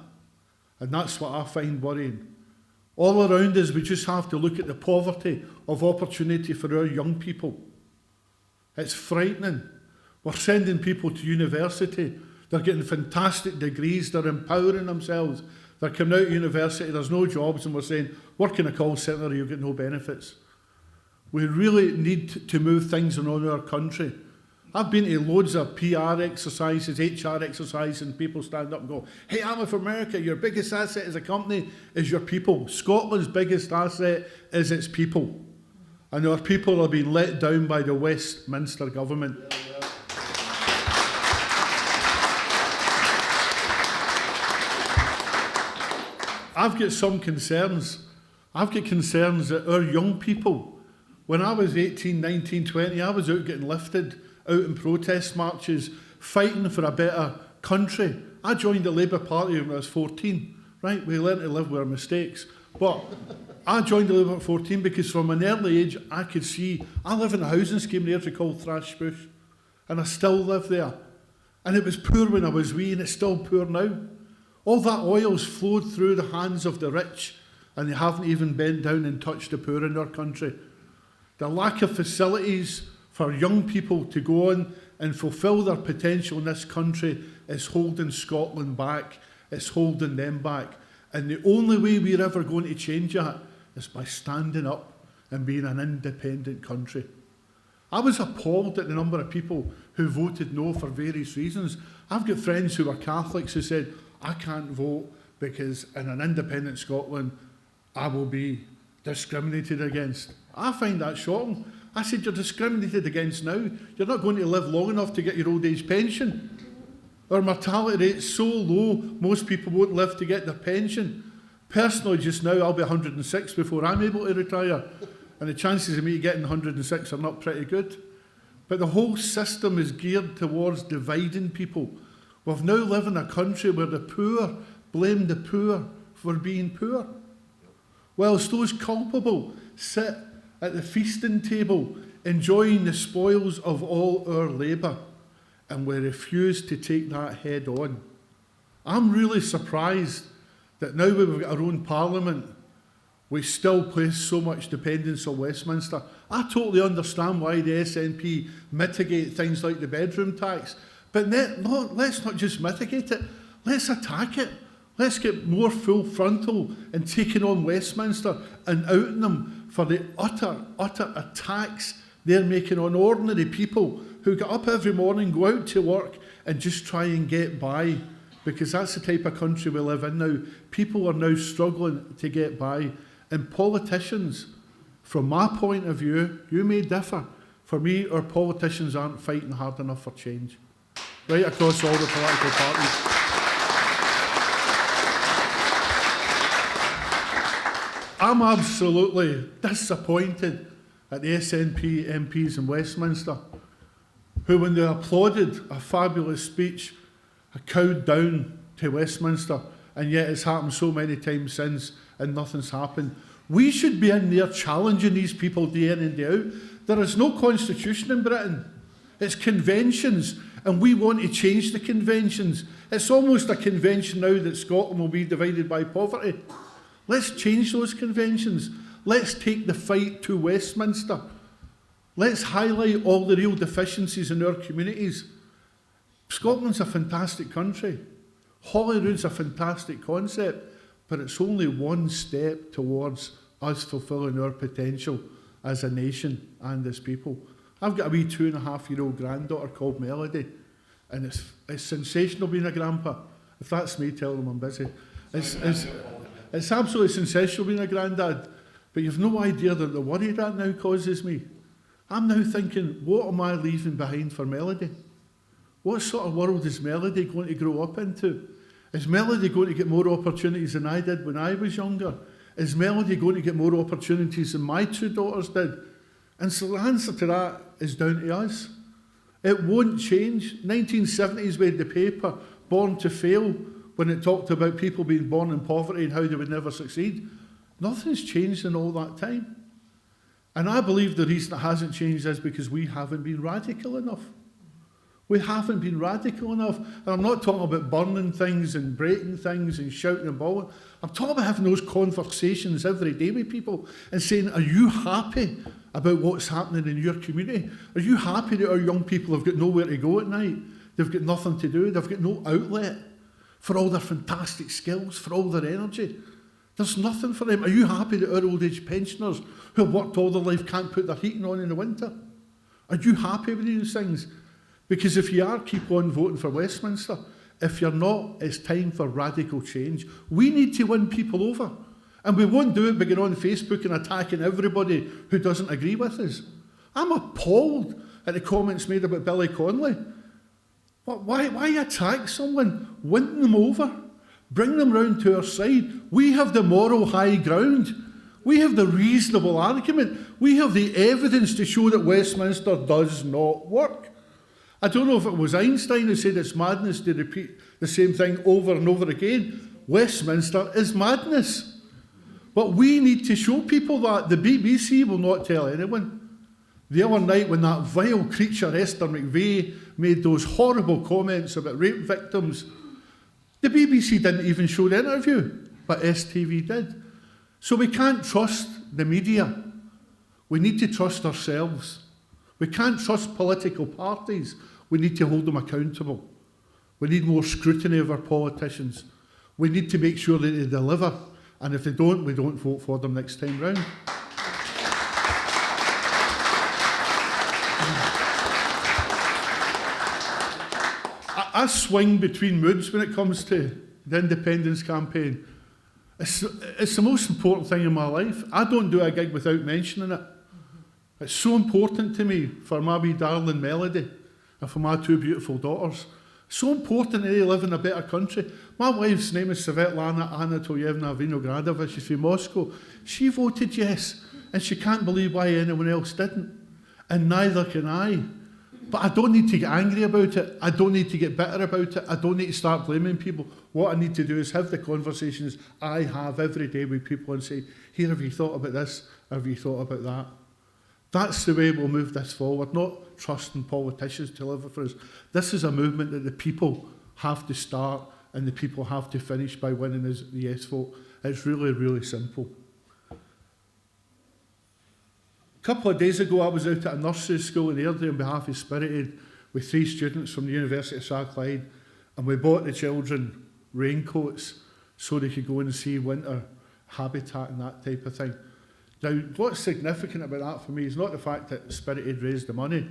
And that's what I find worrying. All around us, we just have to look at the poverty of opportunity for our young people. It's frightening. We're sending people to university. They're getting fantastic degrees. They're empowering themselves. They're coming out of university. There's no jobs. And we're saying, work in a call centre, you'll get no benefits. We really need to move things around our country. I've been to loads of PR exercises, HR exercises, and people stand up and go, hey, I'm from America, your biggest asset as a company is your people. Scotland's biggest asset is its people. And our people are being let down by the Westminster government. I've got some concerns. I've got concerns that our young people, when I was 18, 19, 20, I was out getting lifted out in protest marches, fighting for a better country. I joined the Labour Party when I was 14, right? We learned to live with our mistakes. But I joined the Labour at 14 because from an early age I could see, I live in a housing scheme there called Thrash Bush, and I still live there. And it was poor when I was wee, and it's still poor now. All that oil's flowed through the hands of the rich, and they haven't even bent down and touched the poor in our country. The lack of facilities for young people to go on and fulfil their potential in this country is holding Scotland back. It's holding them back. And the only way we're ever going to change that is by standing up and being an independent country. I was appalled at the number of people who voted no for various reasons. I've got friends who are Catholics who said, I can't vote because in an independent Scotland, I will be discriminated against. I find that shocking. I said, you're discriminated against now. You're not going to live long enough to get your old age pension. Our mortality rate's so low, most people won't live to get their pension. Personally, just now, I'll be 106 before I'm able to retire. And the chances of me getting 106 are not pretty good. But the whole system is geared towards dividing people. We've now live in a country where the poor blame the poor for being poor, whilst those culpable sit at the feasting table enjoying the spoils of all our labour, and we refuse to take that head on. I'm really surprised that now we've got our own parliament, we still place so much dependence on Westminster. I totally understand why the SNP mitigate things like the bedroom tax, but let's not just mitigate it, let's attack it. Let's get more full frontal in taking on Westminster and outing them for the utter attacks they're making on ordinary people who get up every morning, go out to work and just try and get by, because that's the type of country we live in now. People are now struggling to get by, and politicians, from my point of view, you may differ. For me, our politicians aren't fighting hard enough for change, right across all the political parties. I'm absolutely disappointed at the SNP MPs in Westminster, who, when they applauded a fabulous speech, are cowed down to Westminster, and yet it's happened so many times since and nothing's happened. We should be in there challenging these people day in and day out. There is no constitution in Britain. It's conventions, and we want to change the conventions. It's almost a convention now that Scotland will be divided by poverty. Let's change those conventions. Let's take the fight to Westminster. Let's highlight all the real deficiencies in our communities. Scotland's a fantastic country. Holyrood's a fantastic concept, but it's only one step towards us fulfilling our potential as a nation and as people. I've got a wee 2.5-year-old granddaughter called Melody, and it's sensational being a grandpa. If that's me, tell them I'm busy. It's absolutely sensational being a granddad, but you've no idea that the worry that now causes me. I'm now thinking, what am I leaving behind for Melody? What sort of world is Melody going to grow up into? Is Melody going to get more opportunities than I did when I was younger? Is Melody going to get more opportunities than my 2 daughters did? And so the answer to that is down to us. It won't change. 1970s we had the paper Born to Fail, when it talked about people being born in poverty and how they would never succeed. Nothing's changed in all that time. And I believe the reason it hasn't changed is because we haven't been radical enough. We haven't been radical enough. And I'm not talking about burning things and breaking things and shouting and bawling. I'm talking about having those conversations every day with people and saying, are you happy about what's happening in your community? Are you happy that our young people have got nowhere to go at night? They've got nothing to do. They've got no outlet for all their fantastic skills, for all their energy. There's nothing for them. Are you happy that our old age pensioners who have worked all their life can't put their heating on in the winter? Are you happy with these things? Because if you are, keep on voting for Westminster. If you're not, it's time for radical change. We need to win people over. And we won't do it by getting on Facebook and attacking everybody who doesn't agree with us. I'm appalled at the comments made about Billy Connolly. Why attack someone? Win them over. Bring them round to our side. We have the moral high ground. We have the reasonable argument. We have the evidence to show that Westminster does not work. I don't know if it was Einstein who said it's madness to repeat the same thing over and over again. Westminster is madness. But we need to show people that. The BBC will not tell anyone. The other night when that vile creature Esther McVey made those horrible comments about rape victims, the BBC didn't even show the interview, but STV did. So we can't trust the media. We need to trust ourselves. We can't trust political parties. We need to hold them accountable. We need more scrutiny of our politicians. We need to make sure that they deliver. And if they don't, we don't vote for them next time round. I swing between moods when it comes to the independence campaign. It's the most important thing in my life. I don't do a gig without mentioning it. It's so important to me for my wee darling Melody and for my two beautiful daughters. So important that they live in a better country. My wife's name is Svetlana Anatolyevna Vinogradova. She's from Moscow. She voted yes, and she can't believe why anyone else didn't. And neither can I. But I don't need to get angry about it. I don't need to get bitter about it. I don't need to start blaming people. What I need to do is have the conversations I have every day with people and say, here, have you thought about this? Have you thought about that? That's the way we'll move this forward, not trusting politicians to deliver for us. This is a movement that the people have to start and the people have to finish by winning the yes vote. It's really, really simple. A couple of days ago, I was out at a nursery school in Airdrie on behalf of Spirited with 3 students from the University of Strathclyde, and we bought the children raincoats so they could go and see winter habitat and that type of thing. Now, what's significant about that for me is not the fact that Spirited raised the money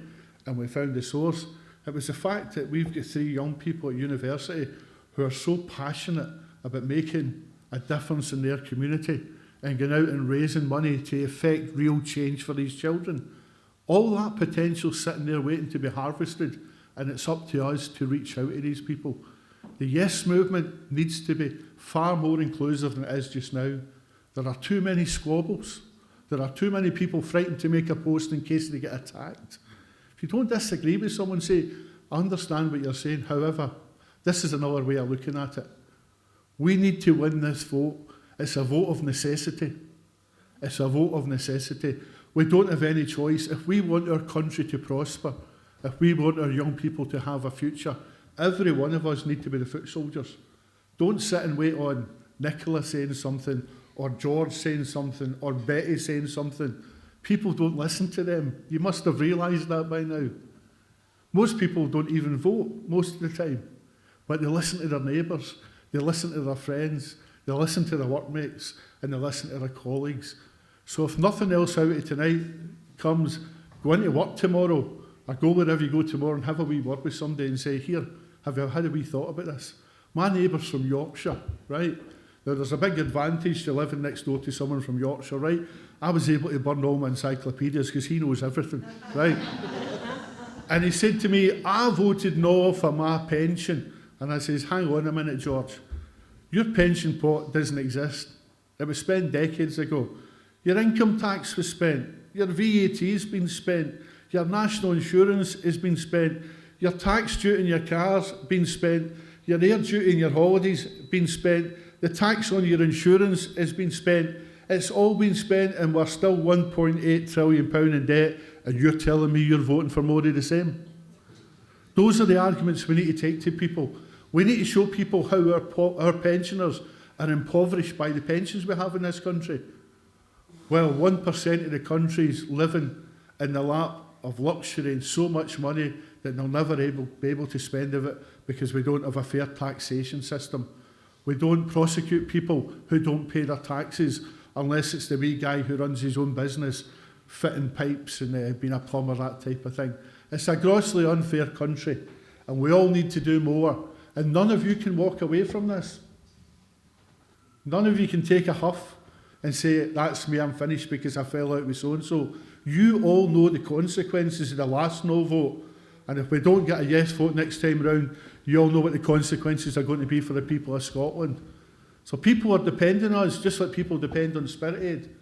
and we found the source. It was the fact that we've got 3 young people at university who are so passionate about making a difference in their community and going out and raising money to effect real change for these children. All that potential sitting there waiting to be harvested, and it's up to us to reach out to these people. The Yes movement needs to be far more inclusive than it is just now. There are too many squabbles. There are too many people frightened to make a post in case they get attacked. If you don't disagree with someone, say, I understand what you're saying, however, this is another way of looking at it. We need to win this vote. It's a vote of necessity. It's a vote of necessity. We don't have any choice. If we want our country to prosper, if we want our young people to have a future, every one of us need to be the foot soldiers. Don't sit and wait on Nicola saying something, or George saying something, or Betty saying something. People don't listen to them. You must have realised that by now. Most people don't even vote most of the time, but they listen to their neighbours, they listen to their friends, they listen to their workmates, and they listen to their colleagues. So if nothing else out of tonight comes, go into work tomorrow, or go wherever you go tomorrow and have a wee word with somebody and say, here, have you had a wee thought about this? My neighbour's from Yorkshire, right? Now, there's a big advantage to living next door to someone from Yorkshire, right? I was able to burn all my encyclopedias because he knows everything, right? And he said to me, I voted no for my pension. And I says, hang on a minute, George. Your pension pot doesn't exist. It was spent decades ago. Your income tax was spent. Your VAT has been spent. Your national insurance has been spent. Your tax duty in your car's been spent. Your air duty in your holidays been spent. The tax on your insurance has been spent. It's all been spent, and we're still £1.8 trillion in debt, and you're telling me you're voting for more of the same? Those are the arguments we need to take to people. We need to show people how our pensioners are impoverished by the pensions we have in this country. Well, 1% of the country's living in the lap of luxury and so much money that they'll never be able to spend of it because we don't have a fair taxation system. We don't prosecute people who don't pay their taxes unless it's the wee guy who runs his own business, fitting pipes and being a plumber, that type of thing. It's a grossly unfair country, and we all need to do more. And none of you can walk away from this. None of you can take a huff and say, that's me, I'm finished because I fell out with so-and-so. You all know the consequences of the last no vote. And if we don't get a yes vote next time round, you all know what the consequences are going to be for the people of Scotland. So people are depending on us, just like people depend on Spirited.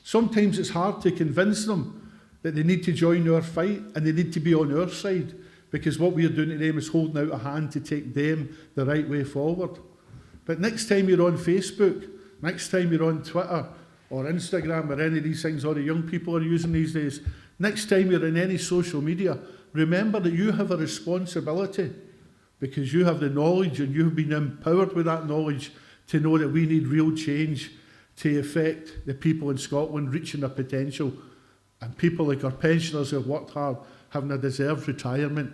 Sometimes it's hard to convince them that they need to join our fight and they need to be on our side, because what we're doing to them is holding out a hand to take them the right way forward. But next time you're on Facebook, next time you're on Twitter, or Instagram or any of these things all the young people are using these days, next time you're in any social media, remember that you have a responsibility because you have the knowledge and you've been empowered with that knowledge to know that we need real change to affect the people in Scotland reaching their potential and people like our pensioners who have worked hard having a deserved retirement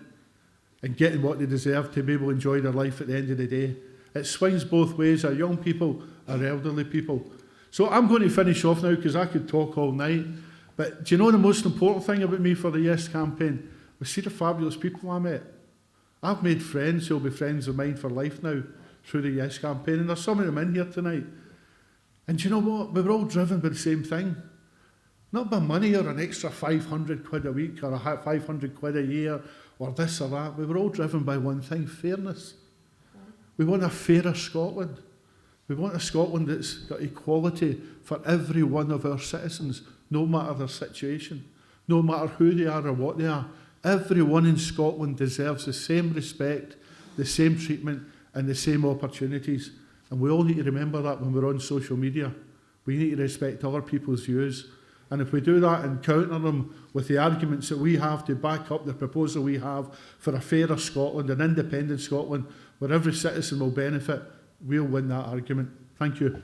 and getting what they deserve to be able to enjoy their life at the end of the day. It swings both ways, our young people, our elderly people. So I'm going to finish off now because I could talk all night. But do you know the most important thing about me for the Yes campaign? Was see the fabulous people I met. I've made friends who will be friends of mine for life now through the Yes campaign, and there's some of them in here tonight. And do you know what? We were all driven by the same thing. Not by money or an extra 500 quid a week or 500 quid a year or this or that. We were all driven by one thing, fairness. We want a fairer Scotland. We want a Scotland that's got equality for every one of our citizens, no matter their situation, no matter who they are or what they are. Everyone in Scotland deserves the same respect, the same treatment and the same opportunities. And we all need to remember that when we're on social media. We need to respect other people's views. And if we do that and counter them with the arguments that we have to back up the proposal we have for a fairer Scotland, an independent Scotland, where every citizen will benefit, we'll win that argument. Thank you.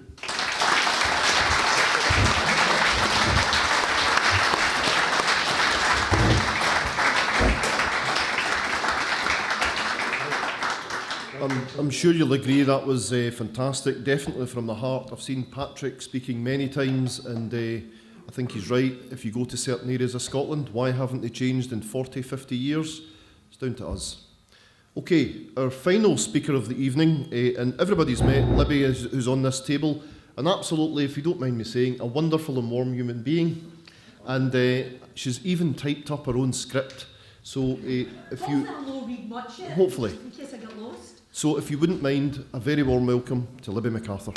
I'm sure you'll agree that was fantastic, definitely from the heart. I've seen Patrick speaking many times and I think he's right. If you go to certain areas of Scotland, why haven't they changed in 40, 50 years? It's down to us. Okay, our final speaker of the evening, and everybody's met Libby, who's on this table, and absolutely, if you don't mind me saying, a wonderful and warm human being. And she's even typed up her own script. So if you... Hopefully. In case I get lost. So if you wouldn't mind, a very warm welcome to Libby McArthur.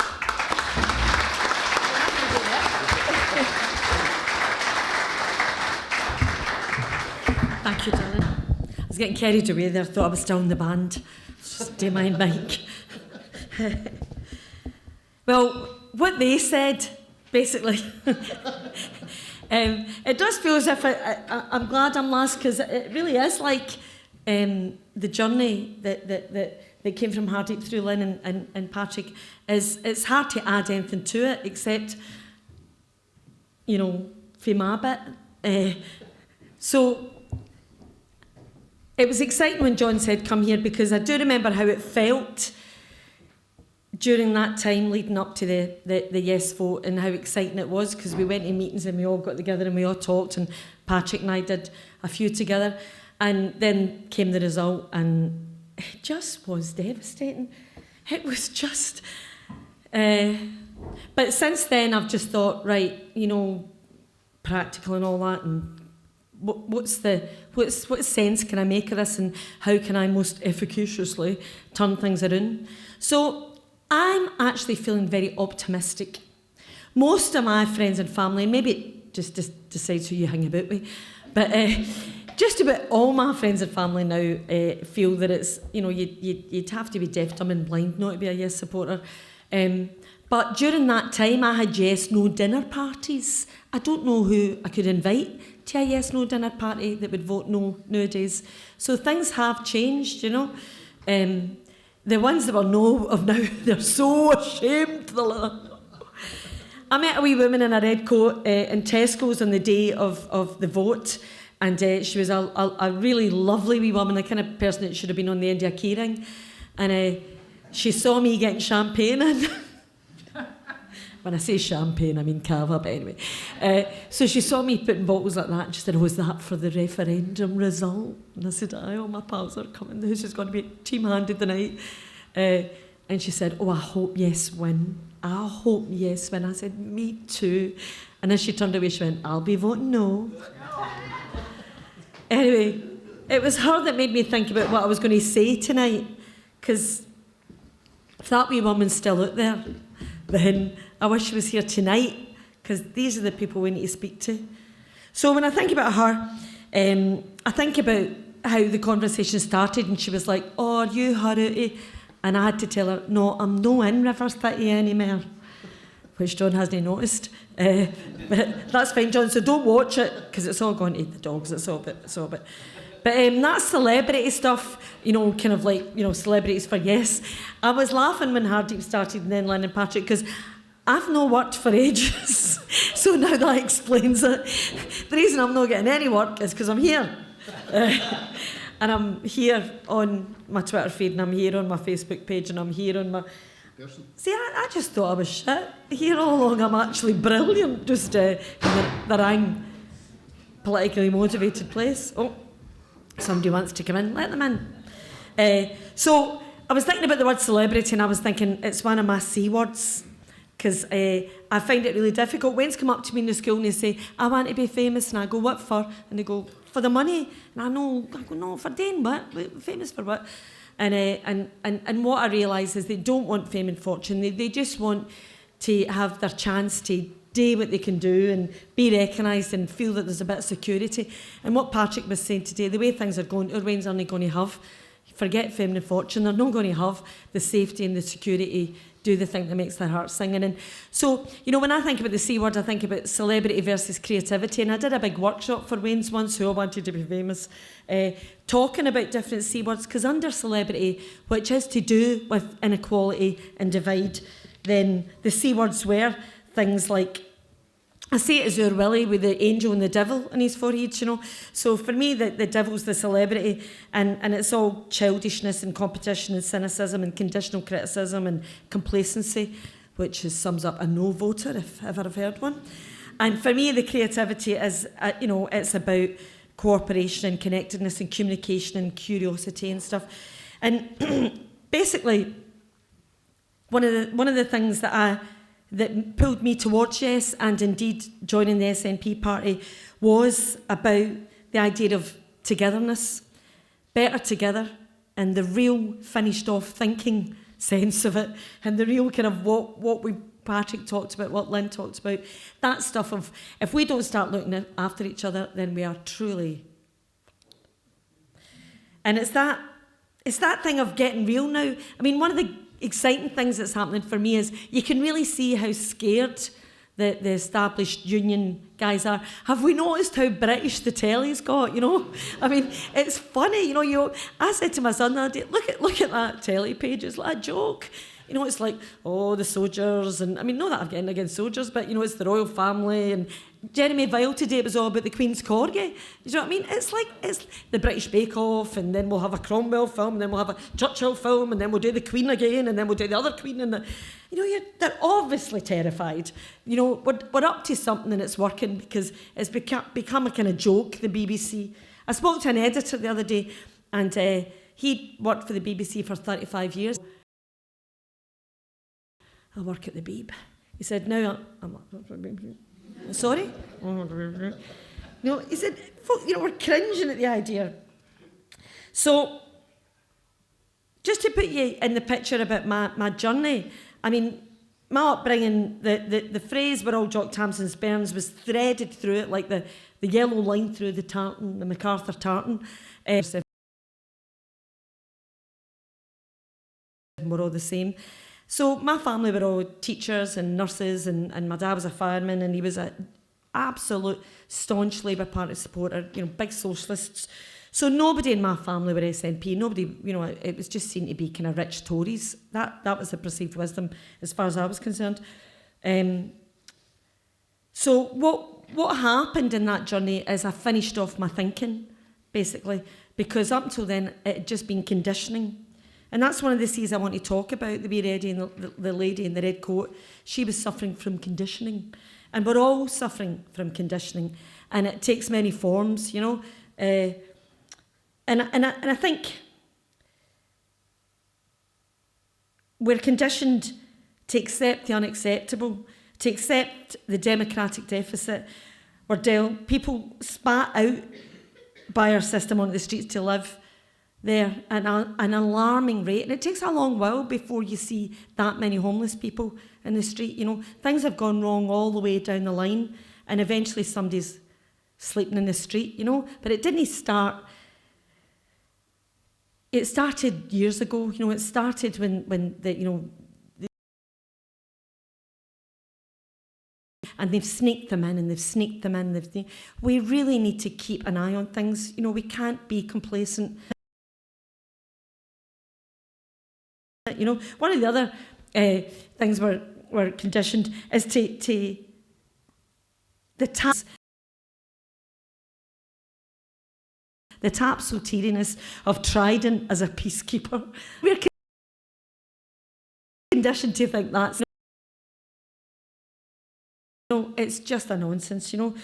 Thank you, darling. I was getting carried away there, thought I was still in the band. Just do my mic. Well, what they said, basically, it does feel as if I'm glad I'm last, because it really is like the journey that came from Hardeep through Lynn and Patrick. It's hard to add anything to it, except, you know, for my bit. So it was exciting when John said come here, because I do remember how it felt during that time leading up to the yes vote, and how exciting it was, because we went to meetings and we all got together and we all talked, and Patrick and I did a few together, and then came the result, and it just was devastating. It was just... but since then I've just thought, right, you know, practical and all that, and what sense can I make of this, and how can I most efficaciously turn things around? So I'm actually feeling very optimistic. Most of my friends and family, maybe it just decides who you hang about with, but just about all my friends and family now feel that it's, you know, you'd have to be deaf, dumb and blind not to be a Yes supporter. But during that time I had Yes No dinner parties. I don't know who I could invite to a Yes No dinner party that would vote no nowadays. So things have changed, you know. The ones that were no of now, they're so ashamed. I met a wee woman in a red coat in Tesco's on the day of the vote, and she was a really lovely wee woman, the kind of person that should have been on the India keyring. And she saw me getting champagne in. When I say champagne, I mean cava, but anyway. So she saw me putting bottles like that, and she said, "Was that for the referendum result?" And I said, "Aye, all my pals are coming. The house is going to be team-handed tonight." And she said, "Oh, I hope Yes win. I hope Yes win." I said, "Me too." And as she turned away, she went, "I'll be voting no." Anyway, it was her that made me think about what I was going to say tonight, because if that wee woman's still out there, then I wish she was here tonight, because these are the people we need to speak to. So when I think about her, I think about how the conversation started, and she was like, "Oh, are you Hardeep?" And I had to tell her, "No, I'm no in River City anymore," which John hasn't noticed. But that's fine, John, so don't watch it, because it's all going to the dogs, it's all a bit. But that's celebrity stuff, you know, kind of like, you know, celebrities for Yes. I was laughing when Hardeep started and then Lynn and Patrick, because I've not worked for ages. So now that explains it. The reason I'm not getting any work is because I'm here. And I'm here on my Twitter feed, and I'm here on my Facebook page, and I'm here on my... See, I just thought I was shit. Here all along I'm actually brilliant, just in the wrong politically motivated place. Oh, somebody wants to come in, let them in. So I was thinking about the word celebrity, and I was thinking it's one of my C words, because I find it really difficult. Wayne's come up to me in the school and they say, I want to be famous, and I go, what for? And they go, for the money. And I go, no, for doing what? Famous for what? And what I realise is they don't want fame and fortune. They just want to have their chance to do what they can do and be recognised and feel that there's a bit of security. And what Patrick was saying today, the way things are going, Wayne's only going to have, forget fame and fortune, they're not going to have the safety and the security, do the thing that makes their heart singing. And so, you know, when I think about the C word, I think about celebrity versus creativity. And I did a big workshop for Wayne's once, who all wanted to be famous, talking about different C words, because under celebrity, which is to do with inequality and divide, then the C words were things like, I see it as our Willie with the angel and the devil on his forehead, you know. So for me, the devil's the celebrity, and it's all childishness and competition and cynicism and conditional criticism and complacency, which sums up a no voter, if ever I've heard one. And for me, the creativity is, you know, it's about cooperation and connectedness and communication and curiosity and stuff. And basically, one of the things that pulled me towards Yes, and indeed joining the SNP party, was about the idea of togetherness, better together, and the real finished off thinking sense of it, and the real kind of what Patrick talked about, what Lynn talked about, that stuff of, if we don't start looking after each other, then we are truly... And it's that thing of getting real now. I mean, one of the exciting things that's happening for me is you can really see how scared the established union guys are. Have we noticed how British the telly's got, you know? I mean, it's funny, you know, I said to my son the other day, look at that telly page, it's like a joke. You know, it's like, oh, the soldiers, and I mean, not that I'm getting against soldiers, but, you know, it's the royal family, and Jeremy Vile today was all about the Queen's Corgi. You know what I mean? It's like, it's the British Bake Off, and then we'll have a Cromwell film, and then we'll have a Churchill film, and then we'll do the Queen again, and then we'll do the other Queen, and you know, they're obviously terrified. You know, we're up to something and it's working, because it's become a kind of joke, the BBC. I spoke to an editor the other day, and he worked for the BBC for 35 years. I work at the Beeb. He said, now I'm sorry? No, he said, you know, we're cringing at the idea. So, just to put you in the picture about my journey, I mean, my upbringing, the phrase "we're all Jock Tamson's bairns" was threaded through it like the yellow line through the tartan, the McArthur tartan. We're all the same. So my family were all teachers and nurses, and my dad was a fireman, and he was an absolute staunch Labour Party supporter, you know, big socialists. So nobody in my family were SNP. Nobody, you know, it was just seen to be kind of rich Tories. That was the perceived wisdom as far as I was concerned. So what happened in that journey is I finished off my thinking, basically, because up until then it had just been conditioning. And that's one of the C's I want to talk about, the wee lady and the lady in the red coat. She was suffering from conditioning. And we're all suffering from conditioning. And it takes many forms, you know. And I think we're conditioned to accept the unacceptable, to accept the democratic deficit. People spat out by our system onto the streets to live there at an alarming rate, and it takes a long while before you see that many homeless people in the street. You know, things have gone wrong all the way down the line, and eventually somebody's sleeping in the street, you know. But it didn't start. It started years ago. You know, it started when the, you know, and they've sneaked them in, and they've sneaked them in. We really need to keep an eye on things. You know, we can't be complacent. You know, one of the other things we're conditioned is to the tap-soterinness of Trident as a peacekeeper. We're conditioned to think that's, you know, it's just a nonsense, you know.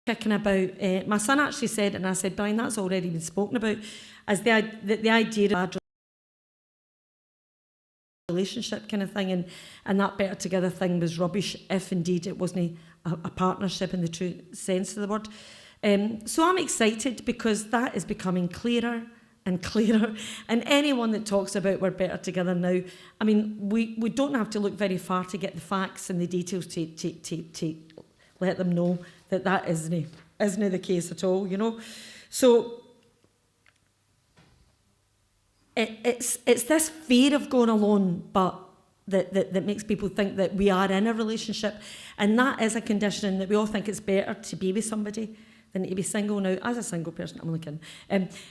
Kicking about, my son actually said, and I said, Brian, that's already been spoken about, as the idea of relationship kind of thing, and that better together thing was rubbish if indeed it wasn't a partnership in the true sense of the word. So I'm excited because that is becoming clearer and clearer, and anyone that talks about we're better together now, I mean, we don't have to look very far to get the facts and the details to let them know that isn't the case at all, you know. So it's this fear of going alone, but that makes people think that we are in a relationship, and that is a conditioning that we all think it's better to be with somebody than to be single. Now, as a single person, I'm only kidding.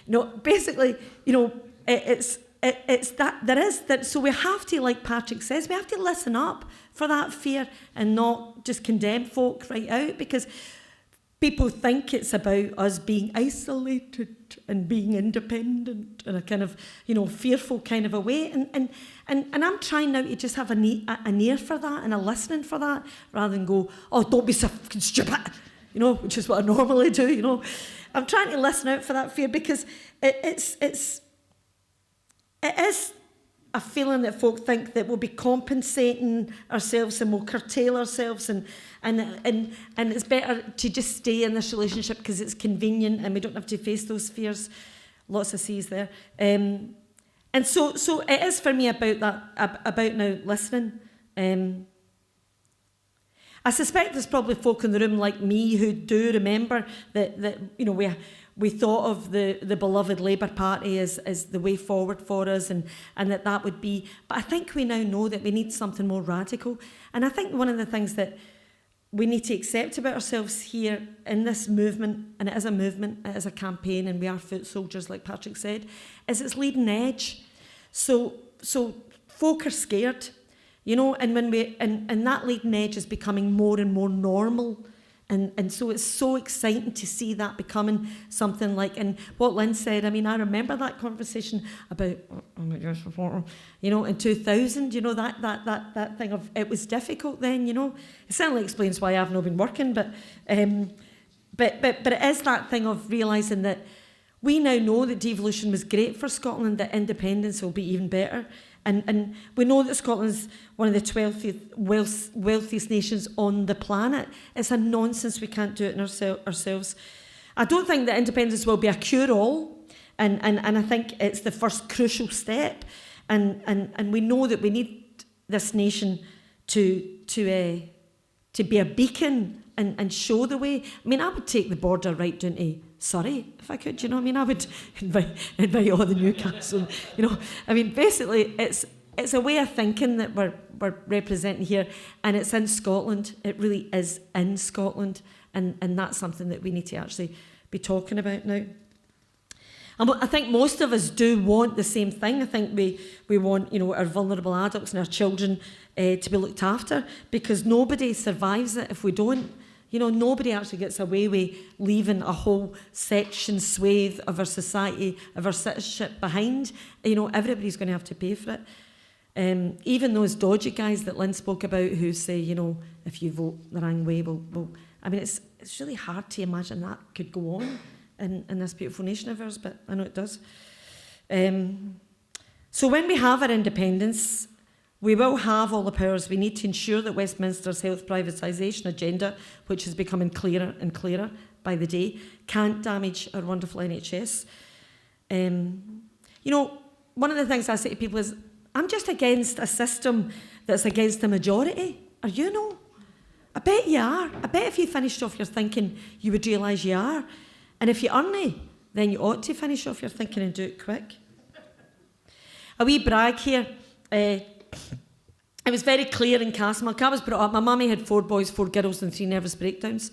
No, basically, you know, it's that there is that. So we have to, like Patrick says, we have to listen up for that fear and not just condemn folk right out, because people think it's about us being isolated and being independent in a kind of, you know, fearful kind of a way. And I'm trying now to just have an ear for that and a listening for that, rather than go, oh, don't be so fucking stupid, you know, which is what I normally do, you know. I'm trying to listen out for that fear, because it is a feeling that folk think that we'll be compensating ourselves and we'll curtail ourselves, and it's better to just stay in this relationship because it's convenient and we don't have to face those fears. Lots of C's there. And so it is for me about that, about now listening. I suspect there's probably folk in the room like me who do remember that you know, we thought of the beloved Labour Party as the way forward for us, and that would be, but I think we now know that we need something more radical. And I think one of the things that we need to accept about ourselves here in this movement, and it is a movement, it is a campaign, and we are foot soldiers, like Patrick said, is it's leading edge. So folk are scared, you know, and when and that leading edge is becoming more and more normal. And so it's so exciting to see that becoming something like, and what Lynn said, I mean, I remember that conversation about, you know, in 2000, you know, that thing of, it was difficult then, you know. It certainly explains why I've not been working, but it is that thing of realising that we now know that devolution was great for Scotland, that independence will be even better. And we know that Scotland's one of the 12th wealthiest nations on the planet. It's a nonsense we can't do it in ourselves. I don't think that independence will be a cure-all, and I think it's the first crucial step. And we know that we need this nation to be a beacon and show the way. I mean, I would take the border right down to Surrey, if I could, you know. I mean, I would invite all the Newcastle, you know. I mean, basically, it's a way of thinking that we're representing here, and it's in Scotland. It really is in Scotland, and that's something that we need to actually be talking about now. And I think most of us do want the same thing. I think we want, you know, our vulnerable adults and our children to be looked after, because nobody survives it if we don't. You know, nobody actually gets away with leaving a whole section, swathe of our society, of our citizenship behind. You know, everybody's going to have to pay for it. Even those dodgy guys that Lynn spoke about who say, you know, if you vote the wrong way, well, I mean, it's really hard to imagine that could go on in this beautiful nation of ours, but I know it does. So when we have our independence, we will have all the powers we need to ensure that Westminster's health privatisation agenda, which is becoming clearer and clearer by the day, can't damage our wonderful NHS. You know, one of the things I say to people is, I'm just against a system that's against the majority. Are you no? I bet you are. I bet if you finished off your thinking, you would realise you are. And if you aren't, then you ought to finish off your thinking and do it quick. A wee brag here. it was very clear in Castlemilk. I was brought up, my mummy had 4 boys, 4 girls and 3 nervous breakdowns.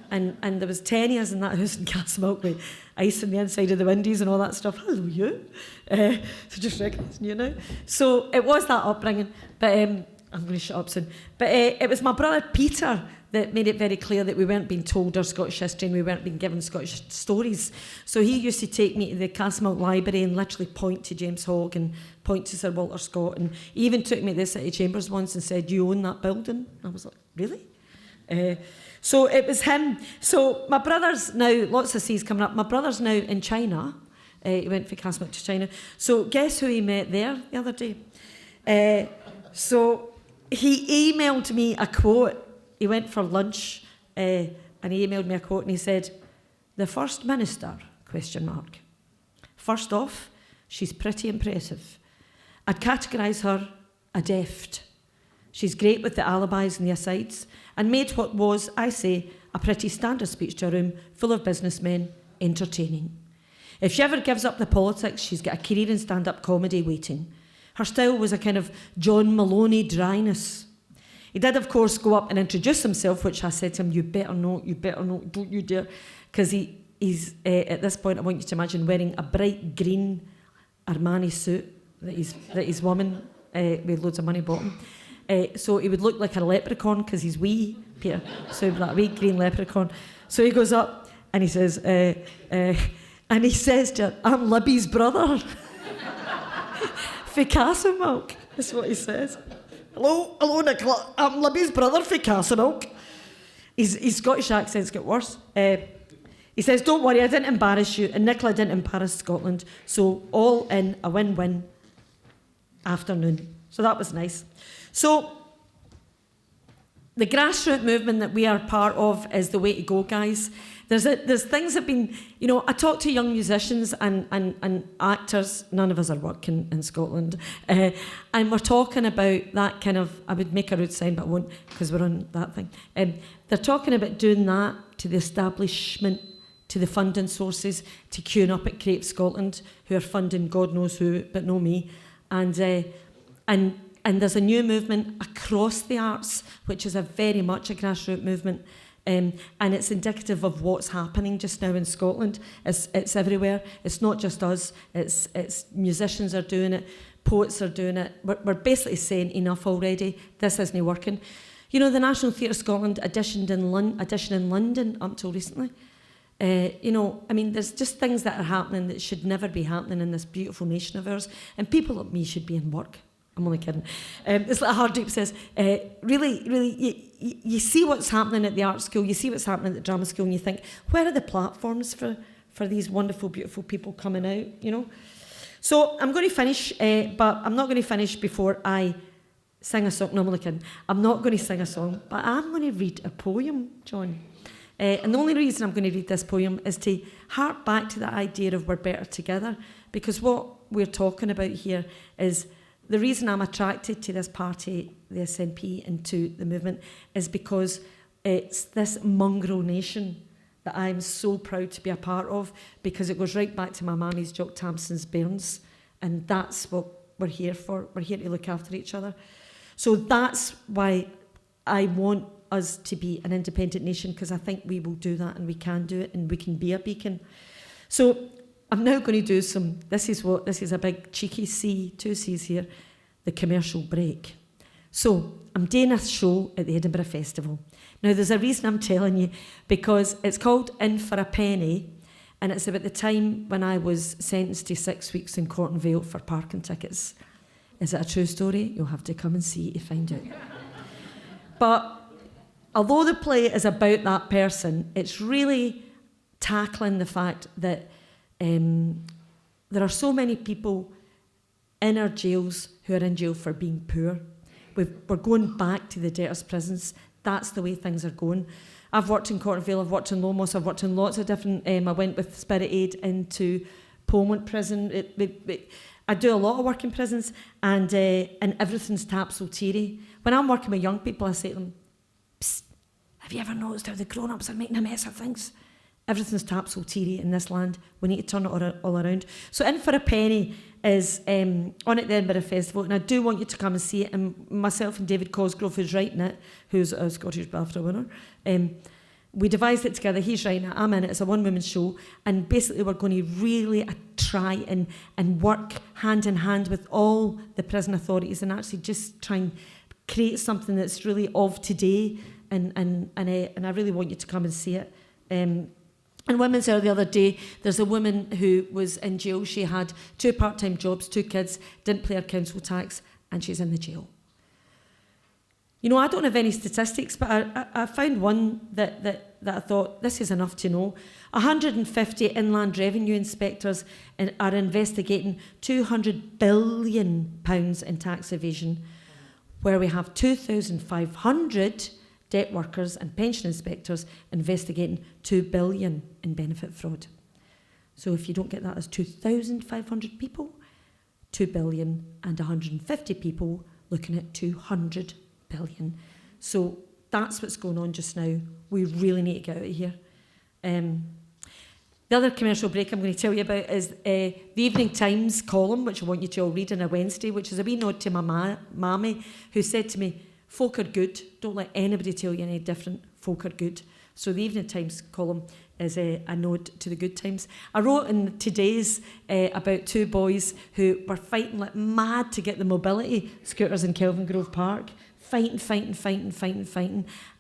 And there was 10 years in that house in Castlemilk with ice on the inside of the windows and all that stuff. Hello, you. So just recognising you now. So it was that upbringing. But I'm going to shut up soon. But it was my brother Peter that made it very clear that we weren't being told our Scottish history and we weren't being given Scottish stories. So he used to take me to the Castlemilk Library and literally point to James Hogg and point to Sir Walter Scott. And he even took me to the City Chambers once and said, "You own that building?" I was like, "Really?" So it was him. So my brother's now, lots of C's coming up, my brother's now in China. He went for Castlemilk to China. So guess who he met there the other day? So he emailed me a quote. He went for lunch and he emailed me a quote and he said, "The First Minister, ? First off, she's pretty impressive. I'd categorise her adept. She's great with the alibis and the asides and made what was, I say, a pretty standard speech to a room full of businessmen entertaining. If she ever gives up the politics, she's got a career in stand-up comedy waiting. Her style was a kind of John Maloney dryness. He did, of course, go up and introduce himself, which I said to him, you better not, don't you dare. Because he's, at this point, I want you to imagine wearing a bright green Armani suit that his woman with loads of money bought him. So he would look like a leprechaun because he's wee, Peter. So he'd be like a wee green leprechaun. So he goes up and he says, to her, "I'm Libby's brother." For Castlemilk, that's what he says. Hello, Nicola. I'm Libby's brother for Castlemilk. His Scottish accent's get worse. He says, "Don't worry, I didn't embarrass you, and Nicola didn't embarrass Scotland. So all in a win-win afternoon." So that was nice. So the grassroots movement that we are part of is the way to go, guys. There's things that have been, I talk to young musicians and actors. None of us are working in Scotland. And we're talking about that kind of, I would make a rude sign, but I won't because we're on that thing. They're talking about doing that to the establishment, to the funding sources, to queuing up at Creative Scotland, who are funding God knows who, but no me. And there's a new movement across the arts, which is very much a grassroots movement. And it's indicative of what's happening just now in Scotland. It's everywhere. It's not just us. It's musicians are doing it. Poets are doing it. We're basically saying enough already. This isn't working. The National Theatre Scotland audition in London up till recently. There's just things that are happening that should never be happening in this beautiful nation of ours. And people like me should be in work. I'm only kidding. It's like Hardeep says, really, you see what's happening at the art school, you see what's happening at the drama school, and you think, where are the platforms for these wonderful, beautiful people coming out, So I'm going to finish, but I'm not going to finish before I sing a song. No, I'm only kidding. I'm not going to sing a song, but I'm going to read a poem, John. And the only reason I'm going to read this poem is to hark back to that idea of we're better together, because what we're talking about here is the reason I'm attracted to this party, the SNP, and to the movement is because it's this mongrel nation that I'm so proud to be a part of, because it goes right back to my mammy's Jock Tamson's bairns, and that's what we're here for. We're here to look after each other. So that's why I want us to be an independent nation, because I think we will do that and we can do it and we can be a beacon. So I'm now going to do this is a big cheeky C, 2 C's here, the commercial break. So I'm doing a show at the Edinburgh Festival. Now there's a reason I'm telling you, because it's called In for a Penny, and it's about the time when I was sentenced to 6 weeks in Court and Vale for parking tickets. Is it a true story? You'll have to come and see to find out. But although the play is about that person, it's really tackling the fact that there are so many people in our jails who are in jail for being poor. We're going back to the debtors' prisons. That's the way things are going. I've worked in Court and Vale, I've worked in Lomos, I've worked in lots of different... I went with Spirit Aid into Pomont Prison. I do a lot of work in prisons, and everything's topsy-turvy. When I'm working with young people, I say to them, "Psst, have you ever noticed how the grown-ups are making a mess of things?" Everything's topsy-turvy in this land. We need to turn it all around. So In for a Penny is on at the Edinburgh Festival, and I do want you to come and see it. And myself and David Cosgrove, who's writing it, who's a Scottish BAFTA winner, we devised it together. He's writing it, I'm in it. It's a one-woman show, and basically we're going to really try and work hand in hand with all the prison authorities and actually just try and create something that's really of today. And I really want you to come and see it. And Women's Hour the other day, there's a woman who was in jail. She had 2 part-time jobs, 2 kids, didn't pay her council tax, and she's in the jail. You know, I don't have any statistics, but I found one that I thought, this is enough to know. 150 inland revenue inspectors are investigating £200 billion in tax evasion, where we have 2,500 debt workers and pension inspectors investigating $2 billion in benefit fraud. So if you don't get that as 2,500 people, 2 billion and 150 people looking at 200 billion. So that's what's going on just now. We really need to get out of here. The other commercial break I'm going to tell you about is the Evening Times column, which I want you to all read on a Wednesday, which is a wee nod to my mammy, who said to me, folk are good. Don't let anybody tell you any different. Folk are good. So the Evening Times column is a nod to the good times. I wrote in today's about 2 boys who were fighting like mad to get the mobility scooters in Kelvingrove Park. Fighting.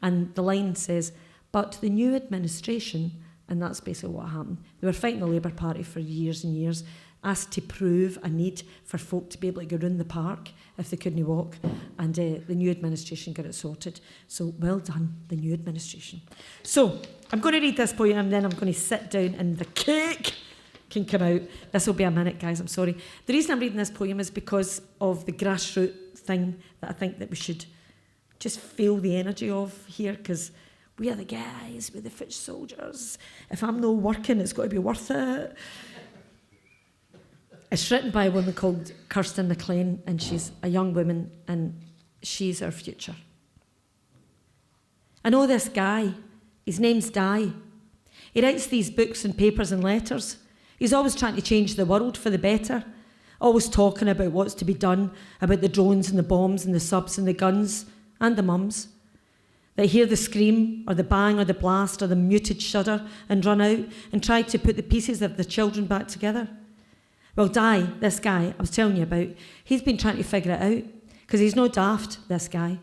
And the line says, but the new administration, and that's basically what happened. They were fighting the Labour Party for years and years, asked to prove a need for folk to be able to go round the park if they couldn't walk, and the new administration got it sorted. So well done, the new administration. So I'm going to read this poem and then I'm going to sit down and the cake can come out. This will be a minute, guys, I'm sorry. The reason I'm reading this poem is because of the grassroots thing that I think that we should just feel the energy of here, because we are the guys, we're the foot soldiers. If I'm not working, it's got to be worth it. It's written by a woman called Kirsten McLean, and she's a young woman, and she's our future. I know this guy. His name's Di. He writes these books and papers and letters. He's always trying to change the world for the better, always talking about what's to be done, about the drones and the bombs and the subs and the guns and the mums that hear the scream or the bang or the blast or the muted shudder and run out and try to put the pieces of the children back together. Well, Di, this guy I was telling you about, he's been trying to figure it out, because he's no daft, this guy.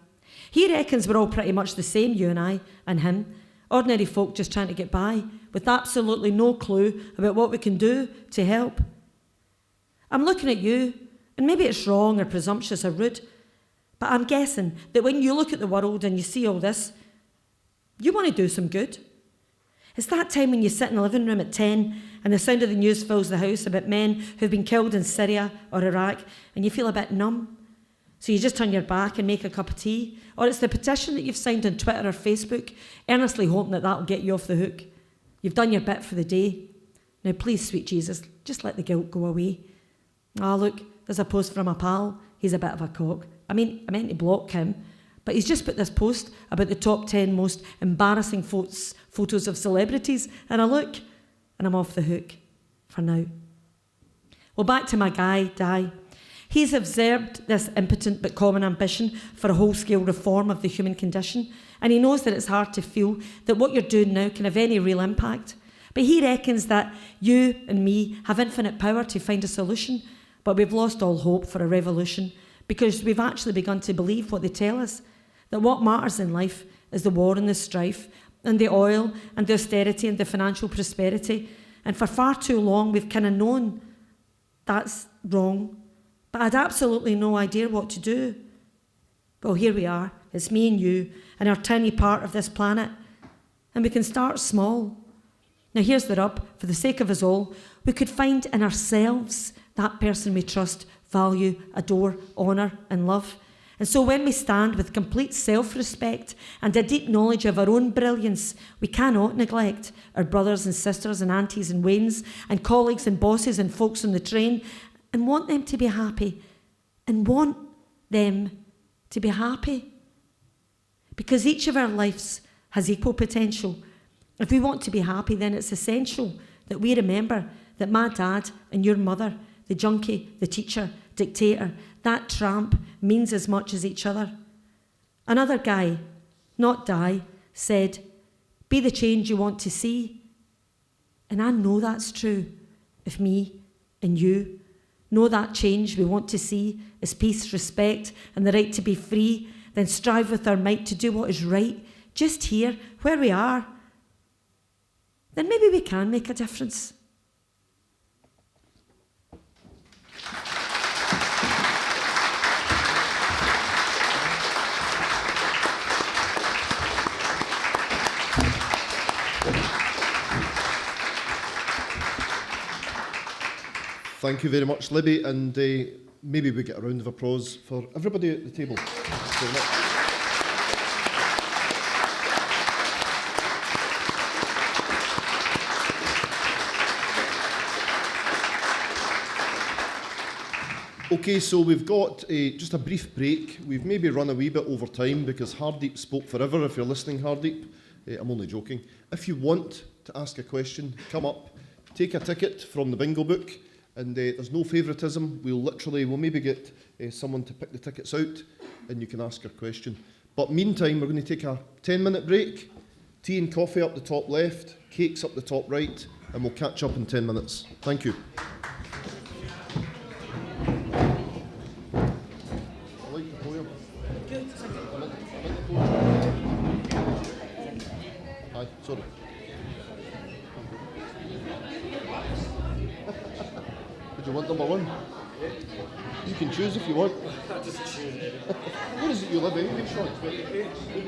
He reckons we're all pretty much the same, you and I and him, ordinary folk just trying to get by, with absolutely no clue about what we can do to help. I'm looking at you, and maybe it's wrong or presumptuous or rude, but I'm guessing that when you look at the world and you see all this, you want to do some good. It's that time when you sit in the living room at 10 and the sound of the news fills the house about men who've been killed in Syria or Iraq, and you feel a bit numb. So you just turn your back and make a cup of tea. Or it's the petition that you've signed on Twitter or Facebook, earnestly hoping that that'll get you off the hook. You've done your bit for the day. Now please, sweet Jesus, just let the guilt go away. Look, there's a post from a pal. He's a bit of a cock. I meant to block him, but he's just put this post about the top 10 most embarrassing photos of celebrities, and I look, and I'm off the hook for now. Well, back to my guy, Di. He's observed this impotent but common ambition for a whole-scale reform of the human condition, and he knows that it's hard to feel that what you're doing now can have any real impact. But he reckons that you and me have infinite power to find a solution, but we've lost all hope for a revolution, because we've actually begun to believe what they tell us, that what matters in life is the war and the strife and the oil and the austerity and the financial prosperity. And for far too long, we've kind of known that's wrong, but I had absolutely no idea what to do. Well, here we are. It's me and you and our tiny part of this planet, and we can start small. Now here's the rub. For the sake of us all, we could find in ourselves that person we trust, value, adore, honour and love. And so when we stand with complete self-respect and a deep knowledge of our own brilliance, we cannot neglect our brothers and sisters and aunties and wains and colleagues and bosses and folks on the train, and want them to be happy. Because each of our lives has equal potential If we want to be happy, then it's essential that we remember that my dad and your mother, the junkie, the teacher, dictator, that tramp means as much as each other. Another guy, not die, said, be the change you want to see. And I know that's true. If me and you know that change we want to see is peace, respect, and the right to be free, then strive with our might to do what is right, just here, where we are, then maybe we can make a difference. Thank you very much, Libby, and maybe we get a round of applause for everybody at the table. Very much. Okay, so we've got just a brief break. We've maybe run a wee bit over time because Hardeep spoke forever. If you're listening, Hardeep, I'm only joking. If you want to ask a question, come up, take a ticket from the bingo book, and there's no favouritism. We'll maybe get someone to pick the tickets out, and you can ask your question. But meantime, we're going to take a 10-minute break. Tea and coffee up the top left, cakes up the top right, and we'll catch up in 10 minutes. Thank you. Hi, sorry. Would you want number one? You can choose if you want. Where is it you live anyway, Sean? Where do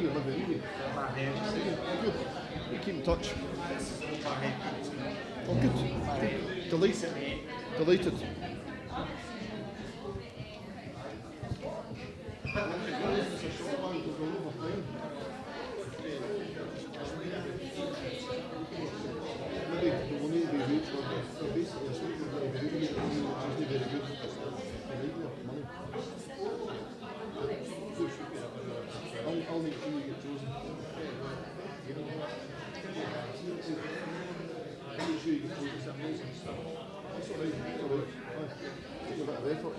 you live anyway? Good. We keep in touch. Oh, good. Delighted. I'll make sure you get chosen. I'll make sure you get chosen. It's amazing stuff. It's all right. It's all right. Take a bit of effort,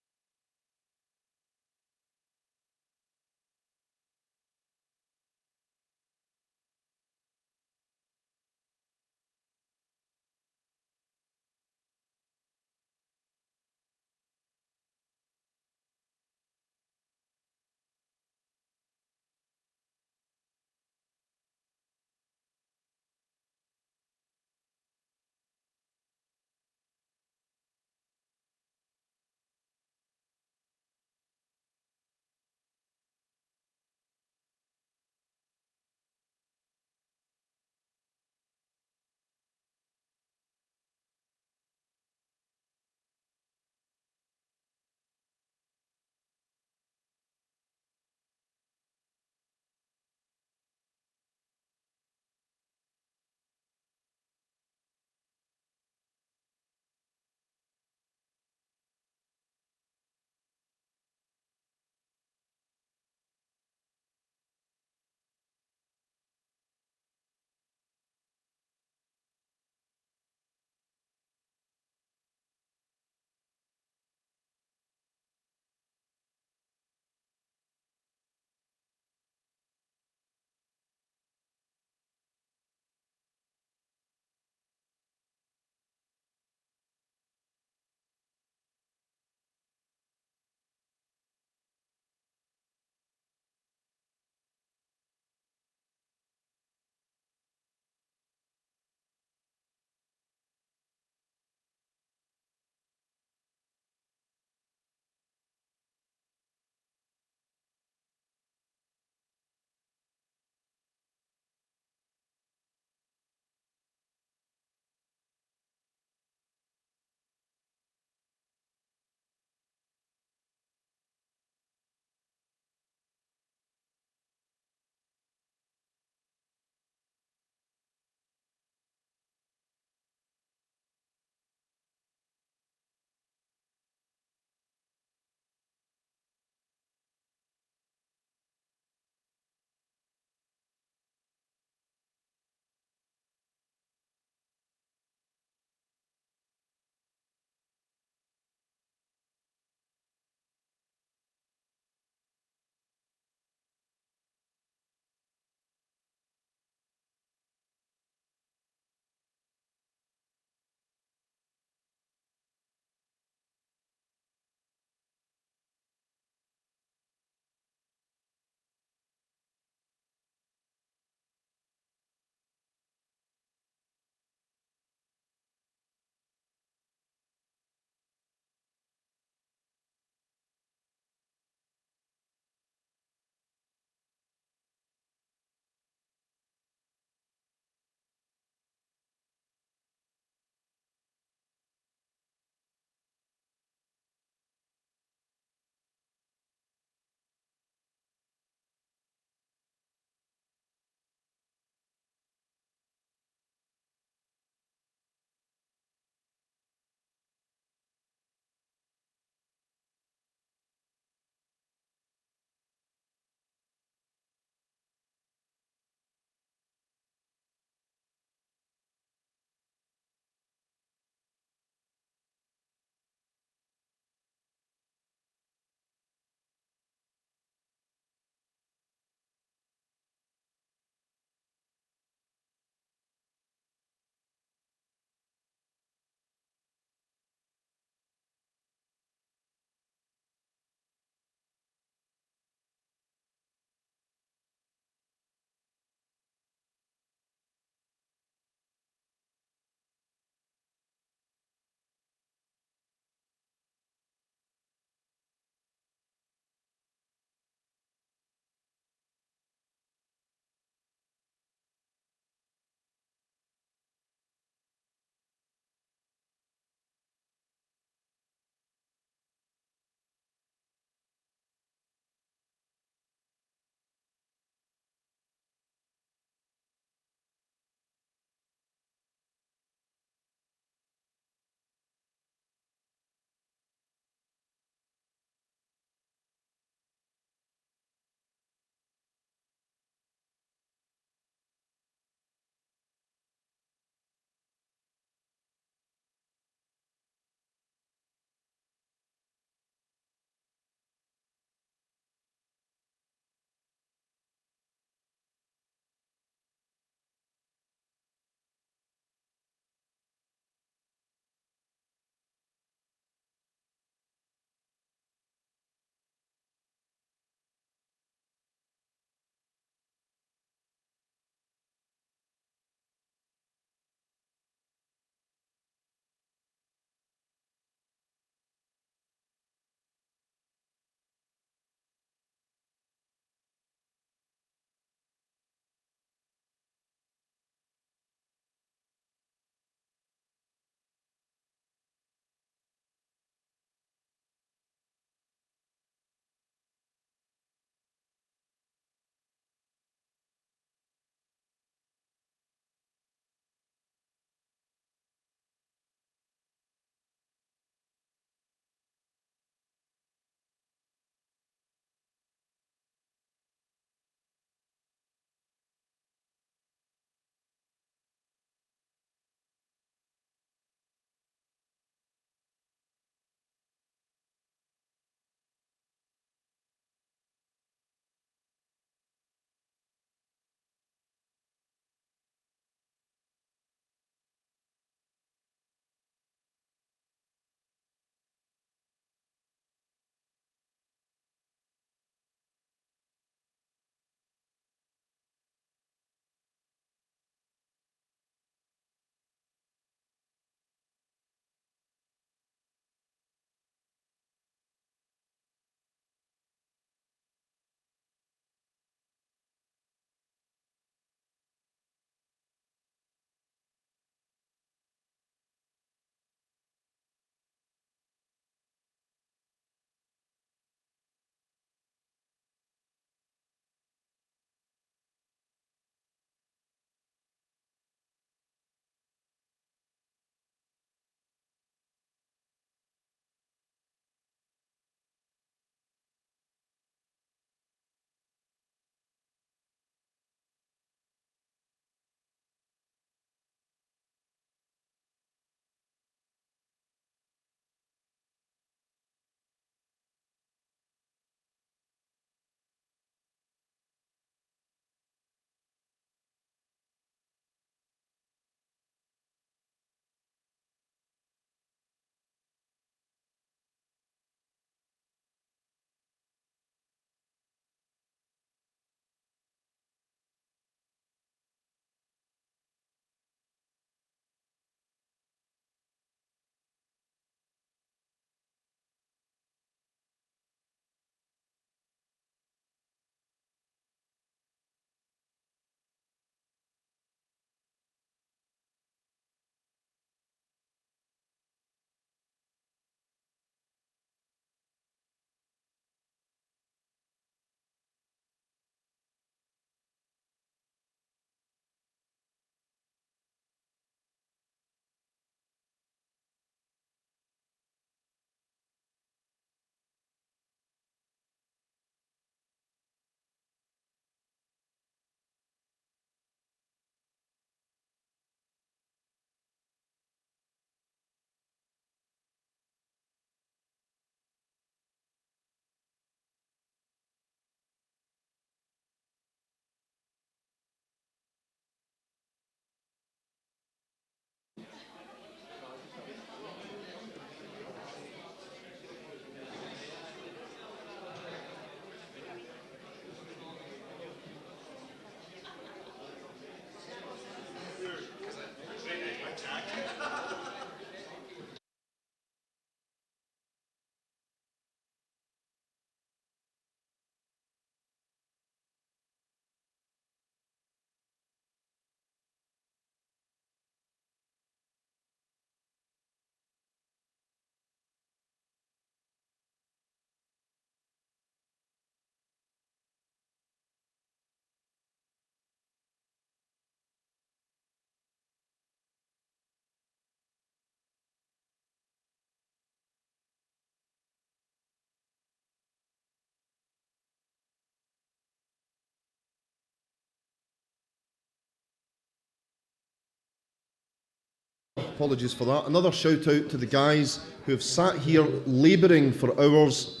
Apologies for that. Another shout out to the guys who have sat here labouring for hours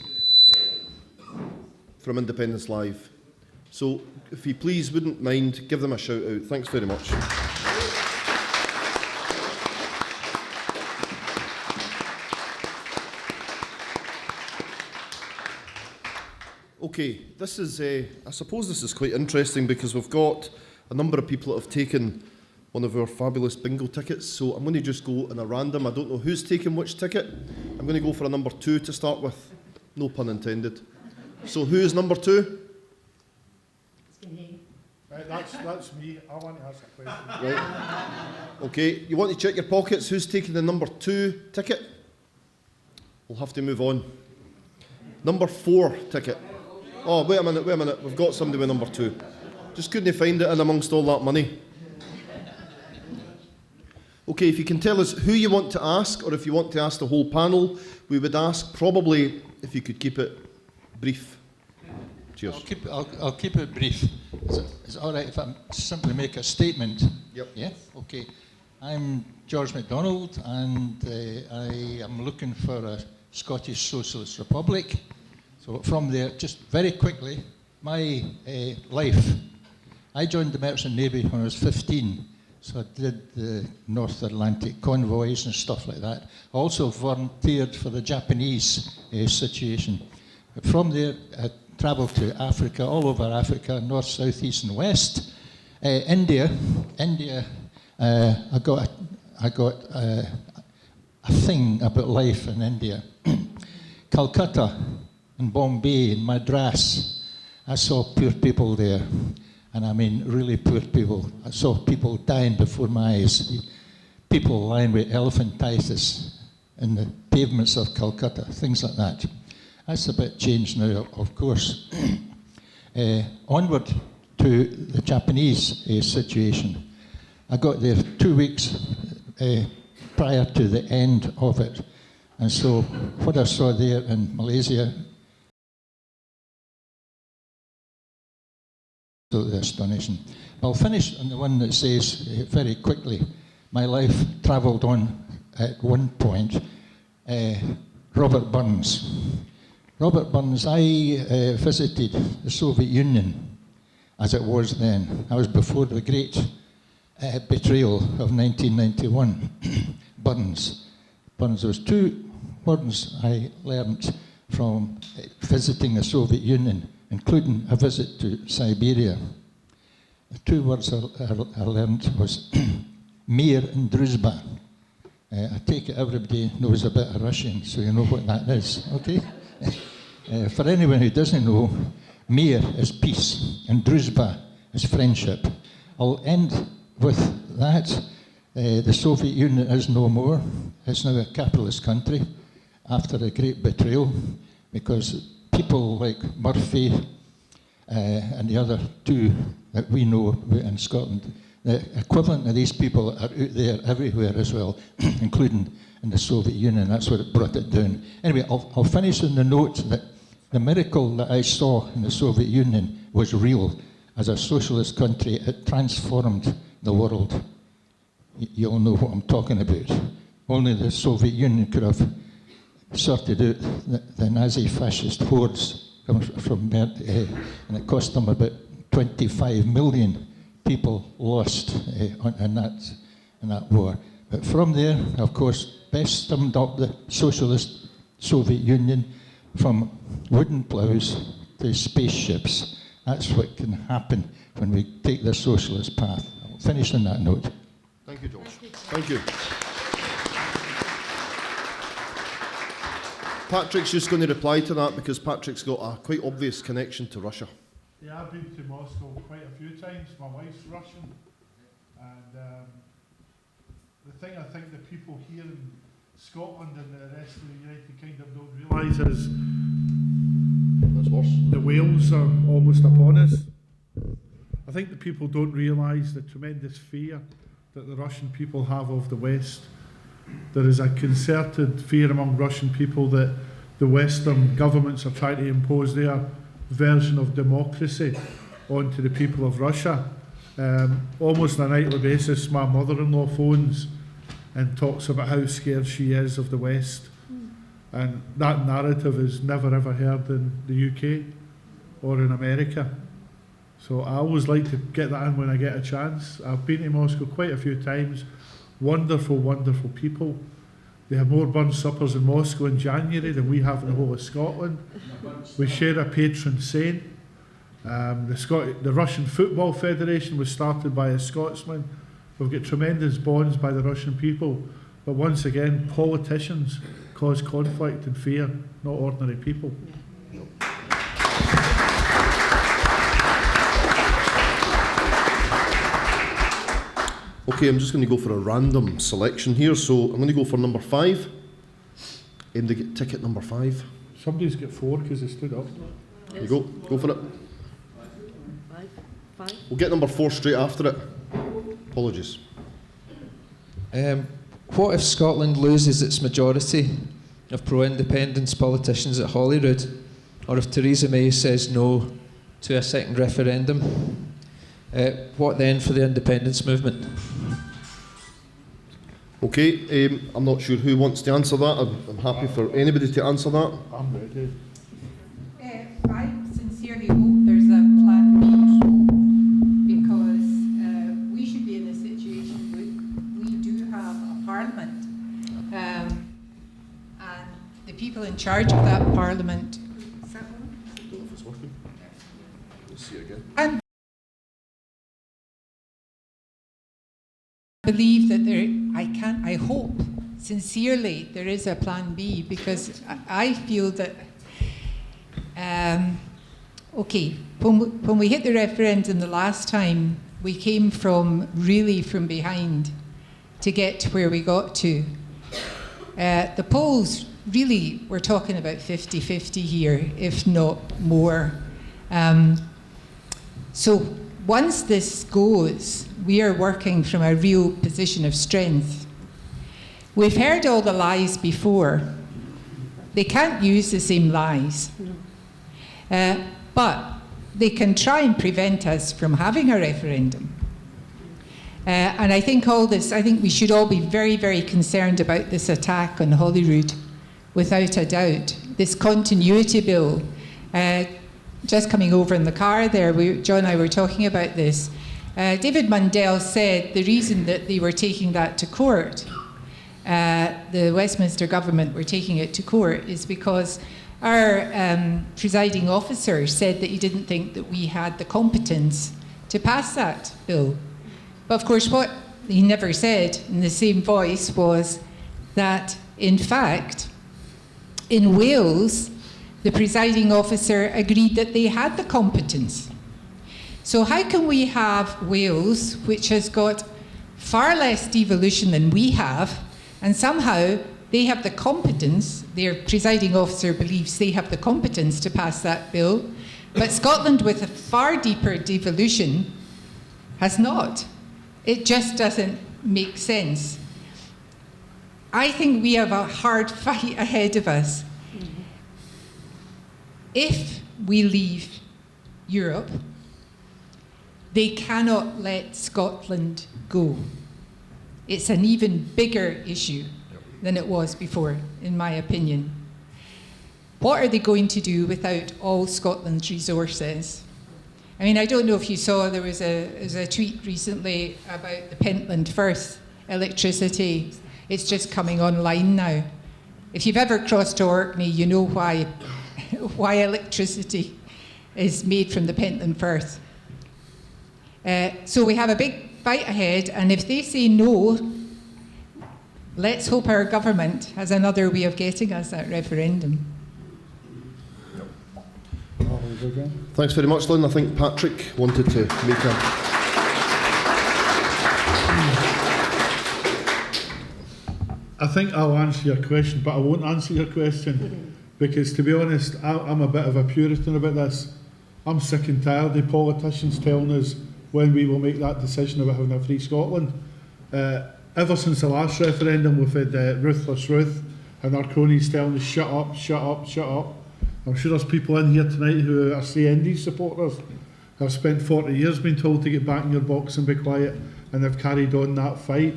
from Independence Live. So if you please wouldn't mind, give them a shout out. Thanks very much. Okay, this is, I suppose this is quite interesting because we've got a number of people that have taken one of our fabulous bingo tickets. So I'm going to just go in a random, I don't know who's taken which ticket. I'm going to go for a number 2 to start with. No pun intended. So who is number 2? Right, that's me. I want to ask a question. Right. Okay, you want to check your pockets. Who's taking the number 2 ticket? We'll have to move on. Number 4 ticket. Oh, wait a minute. We've got somebody with number 2. Just couldn't find it in amongst all that money. Okay, if you can tell us who you want to ask, or if you want to ask the whole panel, we would ask probably if you could keep it brief. Cheers. I'll keep it brief. Is it all right if I simply make a statement? Yep. Yeah? Okay. I'm George MacDonald, and I am looking for a Scottish Socialist Republic. So from there, just very quickly, my life. I joined the Merchant Navy when I was 15, so I did the North Atlantic convoys and stuff like that. I also volunteered for the Japanese situation. But from there, I travelled to Africa, all over Africa, north, south, east and west. India, I got a thing about life in India. Calcutta and Bombay and Madras, I saw poor people there, and I mean really poor people. I saw people dying before my eyes, people lying with elephantitis in the pavements of Calcutta, things like that. That's a bit changed now, of course. Onward to the Japanese situation. I got there 2 weeks prior to the end of it. And so what I saw there in Malaysia, absolutely astonishing. I'll finish on the one that says, very quickly, my life travelled on at one point, Robert Burns. Robert Burns, I visited the Soviet Union as it was then. I was before the great betrayal of 1991. Burns, there was 2 words I learned from visiting the Soviet Union, including a visit to Siberia. The 2 words I learned was mir and druzhba. I take it everybody knows a bit of Russian, so you know what that is, okay? For anyone who doesn't know, mir is peace and druzhba is friendship. I'll end with that. The Soviet Union is no more. It's now a capitalist country after a great betrayal, because people like Murphy and the other 2 that we know in Scotland, the equivalent of these people are out there everywhere as well, including in the Soviet Union. That's what brought it down. Anyway, I'll finish on the note that the miracle that I saw in the Soviet Union was real. As a socialist country, it transformed the world. You all know what I'm talking about. Only the Soviet Union could have sorted out the Nazi-fascist hordes from there, and it cost them about 25 million people lost in that war. But from there, of course, best summed up the socialist Soviet Union from wooden ploughs to spaceships. That's what can happen when we take the socialist path. I'll finish on that note. Thank you, George. Thank you. Patrick's just going to reply to that because Patrick's got a quite obvious connection to Russia. Yeah, I've been to Moscow quite a few times. My wife's Russian. And the thing I think the people here in Scotland and the rest of the United Kingdom don't realise is the Wales are almost upon us. I think the people don't realise the tremendous fear that the Russian people have of the West. There is a concerted fear among Russian people that the Western governments are trying to impose their version of democracy onto the people of Russia. Almost on a nightly basis, my mother-in-law phones and talks about how scared she is of the West. And that narrative is never ever heard in the UK or in America. So I always like to get that in when I get a chance. I've been to Moscow quite a few times. Wonderful, wonderful people. They have more burnt suppers in Moscow in January than we have in the whole of Scotland. We share a patron saint. The Russian Football Federation was started by a Scotsman. We've got tremendous bonds by the Russian people. But once again, politicians cause conflict and fear, not ordinary people. Okay, I'm just going to go for a random selection here. So I'm going to go for number 5. Aim to get ticket number 5. Somebody's got 4 because they stood up. There you go. Go for it. Five. We'll get number 4 straight after it. Apologies. What if Scotland loses its majority of pro-independence politicians at Holyrood, or if Theresa May says no to a second referendum? What then for the independence movement? Okay, I'm not sure who wants to answer that. I'm happy for anybody to answer that. I'm ready. I sincerely hope there's a plan B, because we should be in a situation where we do have a parliament, and the people in charge of that parliament. Is that one? I don't know if it's working. Let's see again. And believe that I hope sincerely there is a plan B, because I feel that okay, when we hit the referendum the last time, we came really from behind to get to where we got to. The polls really were talking about 50-50 here, if not more. So once this goes, we are working from a real position of strength. We've heard all the lies before. They can't use the same lies. But they can try and prevent us from having a referendum. And I think we should all be very, very concerned about this attack on Holyrood, without a doubt. This continuity bill, just coming over in the car there, John and I were talking about this. David Mundell said the reason that they were taking that to court, the Westminster government were taking it to court, is because our presiding officer said that he didn't think that we had the competence to pass that bill. But of course, what he never said in the same voice was that, in fact, in Wales, the presiding officer agreed that they had the competence. So how can we have Wales, which has got far less devolution than we have, and somehow they have the competence, their presiding officer believes they have the competence to pass that bill, but Scotland, with a far deeper devolution, has not? It just doesn't make sense. I think we have a hard fight ahead of us. If we leave Europe, they cannot let Scotland go. It's an even bigger issue than it was before, in my opinion. What are they going to do without all Scotland's resources? I mean, I don't know if you saw, there was a tweet recently about the Pentland Firth electricity. It's just coming online now. If you've ever crossed to Orkney, you know why electricity is made from the Pentland Firth. So we have a big fight ahead, and if they say no, let's hope our government has another way of getting us that referendum. Thanks very much, Lynn. I think Patrick wanted to make a... I think I'll answer your question, but I won't answer your question because, to be honest, I'm a bit of a Puritan about this. I'm sick and tired of politicians telling us when we will make that decision about having a free Scotland. Ever since the last referendum, we've had Ruthless Ruth and our cronies telling us, shut up, shut up, shut up. I'm sure there's people in here tonight who are CND supporters who have spent 40 years being told to get back in your box and be quiet, and they've carried on that fight.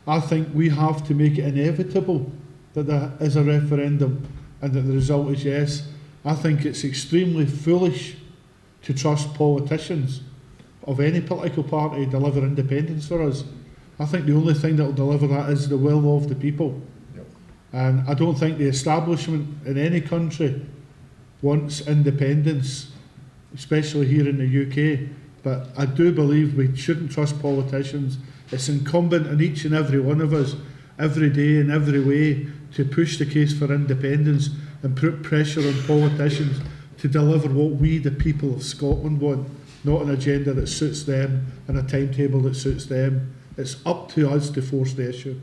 I think we have to make it inevitable that there is a referendum and that the result is yes. I think it's extremely foolish to trust politicians of any political party to deliver independence for us. I think the only thing that will deliver that is the will of the people. And I don't think the establishment in any country wants independence, especially here in the UK. But I do believe we shouldn't trust politicians. It's incumbent on each and every one of us, every day in every way, to push the case for independence and put pressure on politicians to deliver what we, the people of Scotland, want, not an agenda that suits them and a timetable that suits them. It's up to us to force the issue.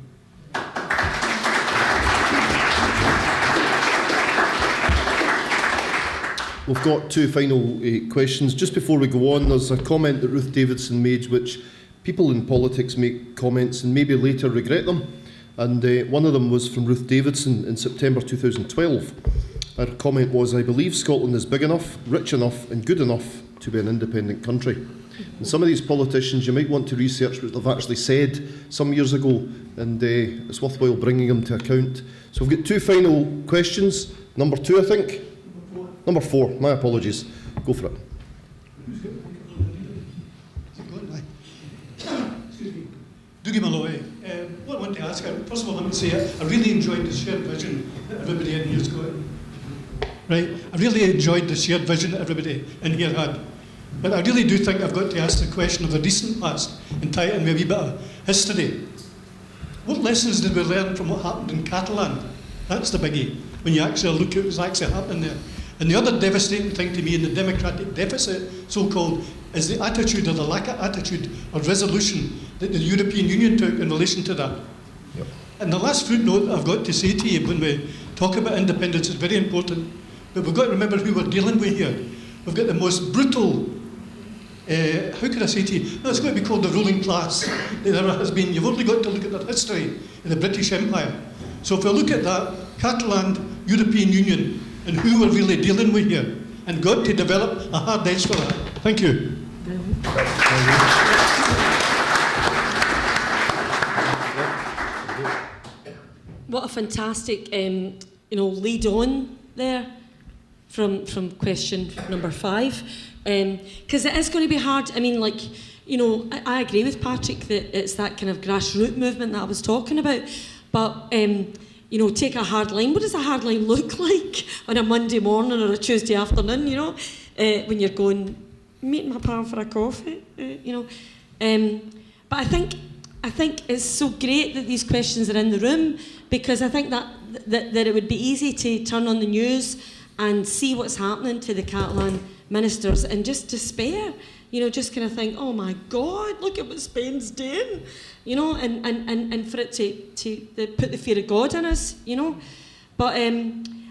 We've got two final questions. Just before we go on, there's a comment that Ruth Davidson made, which people in politics make comments and maybe later regret them. And one of them was from Ruth Davidson in September 2012. Her comment was, "I believe Scotland is big enough, rich enough and good enough to be an independent country." And some of these politicians, you might want to research what they've actually said some years ago, and it's worthwhile bringing them to account. So we've got two final questions. Number 2, I think. Number 4, my apologies. Go for it. Dougie Malloy. What I want to ask, first of all, let me say I really enjoyed the shared vision that everybody in here's got. Right? I really enjoyed the shared vision that everybody in here had. But I really do think I've got to ask the question of the recent past and tie it in with a wee bit of history. What lessons did we learn from what happened in Catalan? That's the biggie, when you actually look at what's actually happening there. And the other devastating thing to me in the democratic deficit, so-called, is the attitude or the lack of attitude or resolution that the European Union took in relation to that. Yep. And the last footnote I've got to say to you when we talk about independence is very important, but we've got to remember who we're dealing with here. We've got the most brutal, how can I say to you, no, it's going to be called the ruling class that ever has been. You've only got to look at the history of the British Empire. So if we look at that, Catalan, European Union, and who we're really dealing with here, and got to develop a hard edge for that. Thank you. What a fantastic, lead on there from question number 5, because it is going to be hard. I mean, I agree with Patrick that it's that kind of grassroots movement that I was talking about, but take a hard line. What does a hard line look like on a Monday morning or a Tuesday afternoon? When you're going meet my pal for a coffee. But I think it's so great that these questions are in the room, because I think that it would be easy to turn on the news and see what's happening to the Catalan ministers and just despair. Just kind of think, oh my God, look at what Spain's doing. And for it to put the fear of God in us, But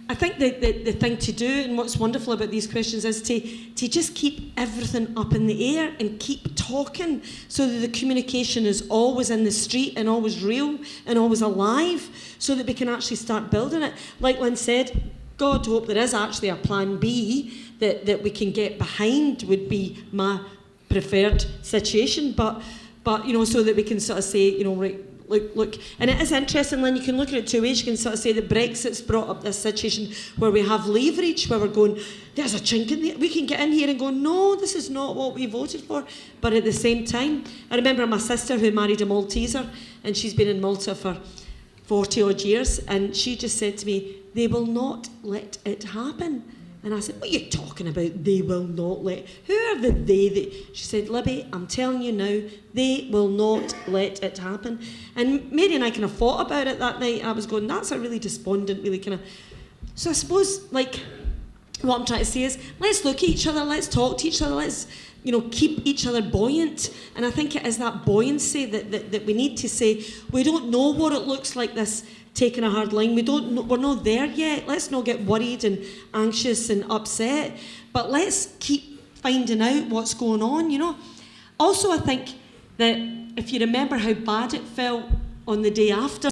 I think the thing to do, and what's wonderful about these questions, is to just keep everything up in the air and keep talking, so that the communication is always in the street and always real and always alive, so that we can actually start building it. Like Lynn said, God hope there is actually a plan B that we can get behind, would be my preferred situation, but so that we can sort of say, right, look, and it is interesting, Lynn, you can look at it two ways. You can sort of say that Brexit's brought up this situation where we have leverage, where we're going, there's a chink in there, we can get in here and go, no, this is not what we voted for. But at the same time, I remember my sister who married a Malteser, and she's been in Malta for 40 odd years, and she just said to me, they will not let it happen. And I said, what are you talking about? They will not let... Who are the they that... She said, Libby, I'm telling you now, they will not let it happen. And Mary and I kind of fought about it that night. I was going, that's a really despondent, really kind of... So I suppose, what I'm trying to say is, let's look at each other, let's talk to each other, let's, keep each other buoyant. And I think it is that buoyancy that we need to say, we don't know what it looks like, this taking a hard line. We're not there yet. Let's not get worried and anxious and upset, but let's keep finding out what's going on, Also, I think that if you remember how bad it felt on the day after,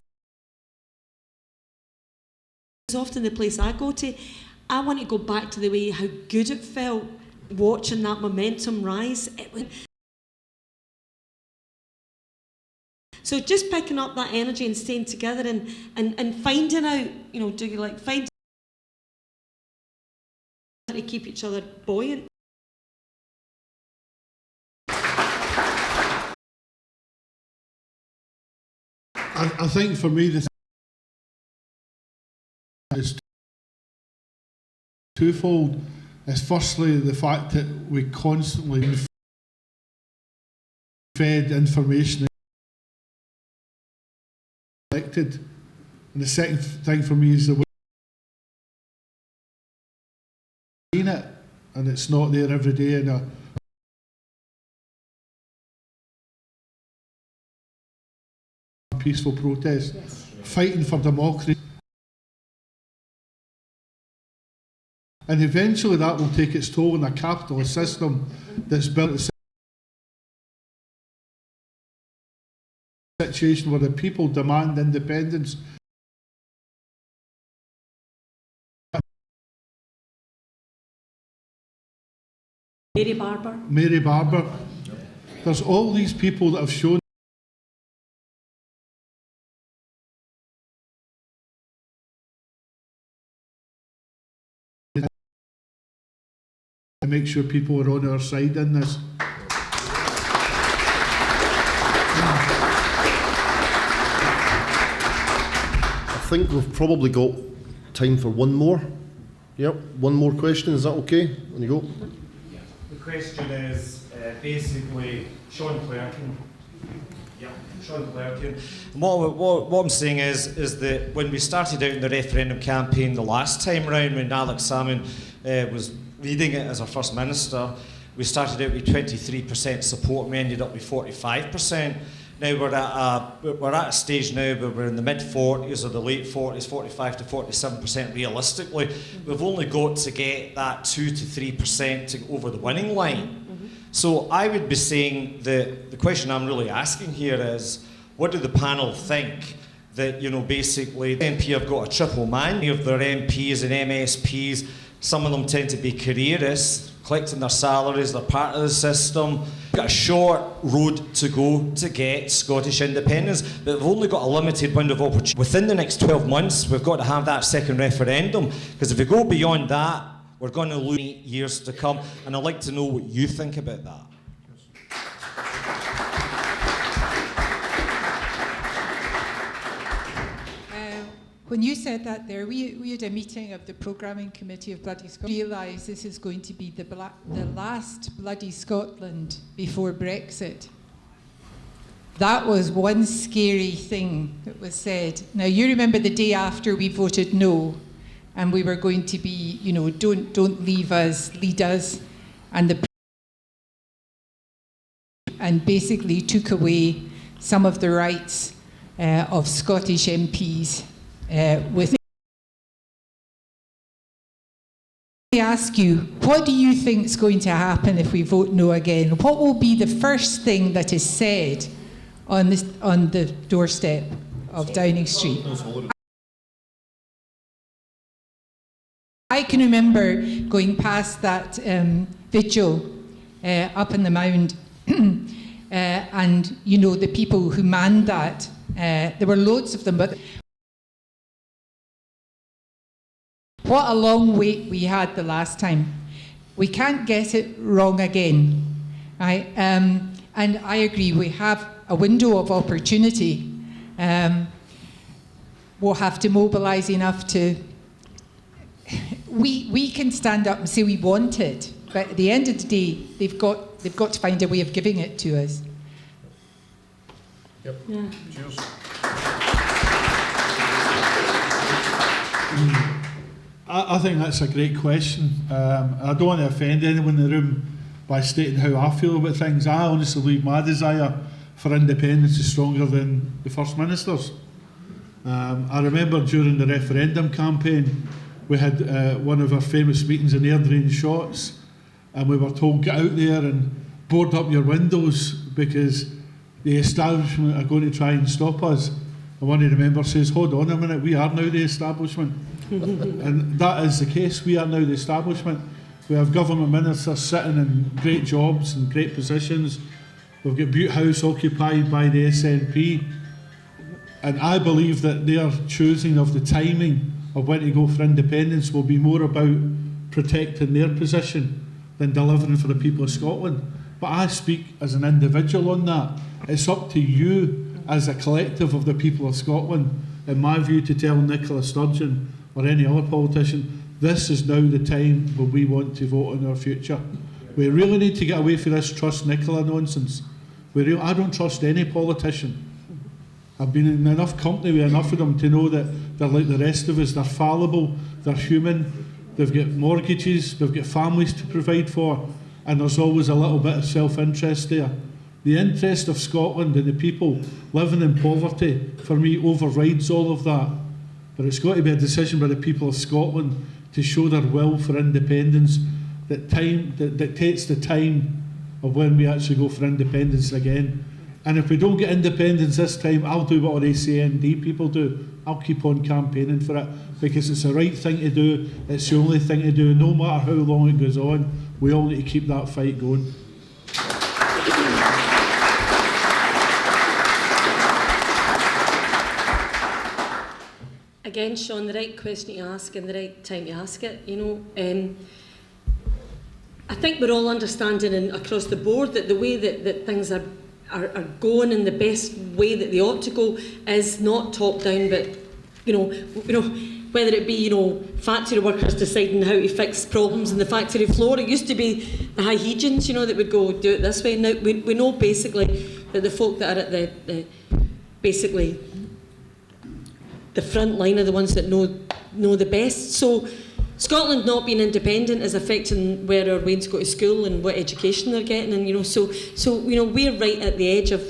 it's often the place I go to, I want to go back to the way how good it felt watching that momentum rise. So So just picking up that energy and staying together and finding out, you know, do you like find to keep each other buoyant. I think for me this is twofold. It's firstly the fact that we constantly fed information collected, and the second thing for me is the way it, and it's not there every day in a peaceful protest, fighting for democracy. And eventually that will take its toll in a capitalist system that's built a situation where the people demand independence. Mary Barber. There's all these people that have shown to make sure people are on our side in this. I think we've probably got time for one more. Yep, one more question. Is that okay? On you go. The question is basically Sean Clerkin. Sean Clerkin. What I'm saying is that when we started out in the referendum campaign the last time round, when Alex Salmon was leading it as our First Minister, we started out with 23% support and we ended up with 45%. Now we're at a stage now where we're in the mid-40s or the late 40s, 45 to 47% realistically. We've only got to get that 2 to 3% to over the winning line. So I would be saying that the question I'm really asking here is, what do the panel think that, you know, basically the MP have got a triple mandate of their MPs and MSPs. Some of them tend to be careerists, collecting their salaries, they're part of the system. We've got a short road to go to get Scottish independence, but we've only got a limited window of opportunity. Within the next 12 months, we've got to have that second referendum, because if we go beyond that, we're going to lose years to come, and I'd like to know what you think about that. When you said that there, we had a meeting of the Programming Committee of Bloody Scotland. Realise this is going to be the last Bloody Scotland before Brexit. That was one scary thing that was said. Now, you remember the day after we voted no, and we were going to be, you know, don't leave us, lead us, and basically took away some of the rights of Scottish MPs. With I ask you, what do you think is going to happen if we vote no again? What will be the first thing that is said on the doorstep of Downing Street? I can remember going past that vigil up in the Mound, and you know the people who manned that. There were loads of them, but. What a long wait we had the last time. We can't get it wrong again. Right? And I agree, we have a window of opportunity. We'll have to mobilise enough to... We can stand up and say we want it, but at the end of the day, they've got to find a way of giving it to us. Yep. Yeah. Cheers. I think that's a great question. I don't want to offend anyone in the room by stating how I feel about things. I honestly believe my desire for independence is stronger than the First Minister's. I remember during the referendum campaign, we had one of our famous meetings in Airdrie Shotts, and we were told, get out there and board up your windows because the establishment are going to try and stop us. And one of the members says, hold on a minute, we are now the establishment. And that is the case. We are now the establishment. We have government ministers sitting in great jobs and great positions. We've got Butte House occupied by the SNP. And I believe that their choosing of the timing of when to go for independence will be more about protecting their position than delivering for the people of Scotland. But I speak as an individual on that. It's up to you as a collective of the people of Scotland, in my view, to tell Nicola Sturgeon or any other politician, this is now the time when we want to vote on our future. We really need to get away from this trust Nicola nonsense. I don't trust any politician. I've been in enough company with enough of them to know that they're like the rest of us. They're fallible, they're human, they've got mortgages, they've got families to provide for, and there's always a little bit of self-interest there. The interest of Scotland and the people living in poverty, for me, overrides all of that. But it's got to be a decision by the people of Scotland to show their will for independence, that dictates the time of when we actually go for independence again. And if we don't get independence this time, I'll do what all the SND people do. I'll keep on campaigning for it, because it's the right thing to do. It's the only thing to do, no matter how long it goes on. We all need to keep that fight going. Again, Sean, the right question to ask and the right time to ask it. I think we're all understanding across the board that the way that things are going in the best way that they ought to go is not top down, but whether it be factory workers deciding how to fix problems in the factory floor. It used to be the high Hegians, that would go do it this way. Now we know basically that the folk that are at the basically the front line are the ones that know the best. So Scotland not being independent is affecting where our Wains go to school and what education they're getting, and so we're right at the edge of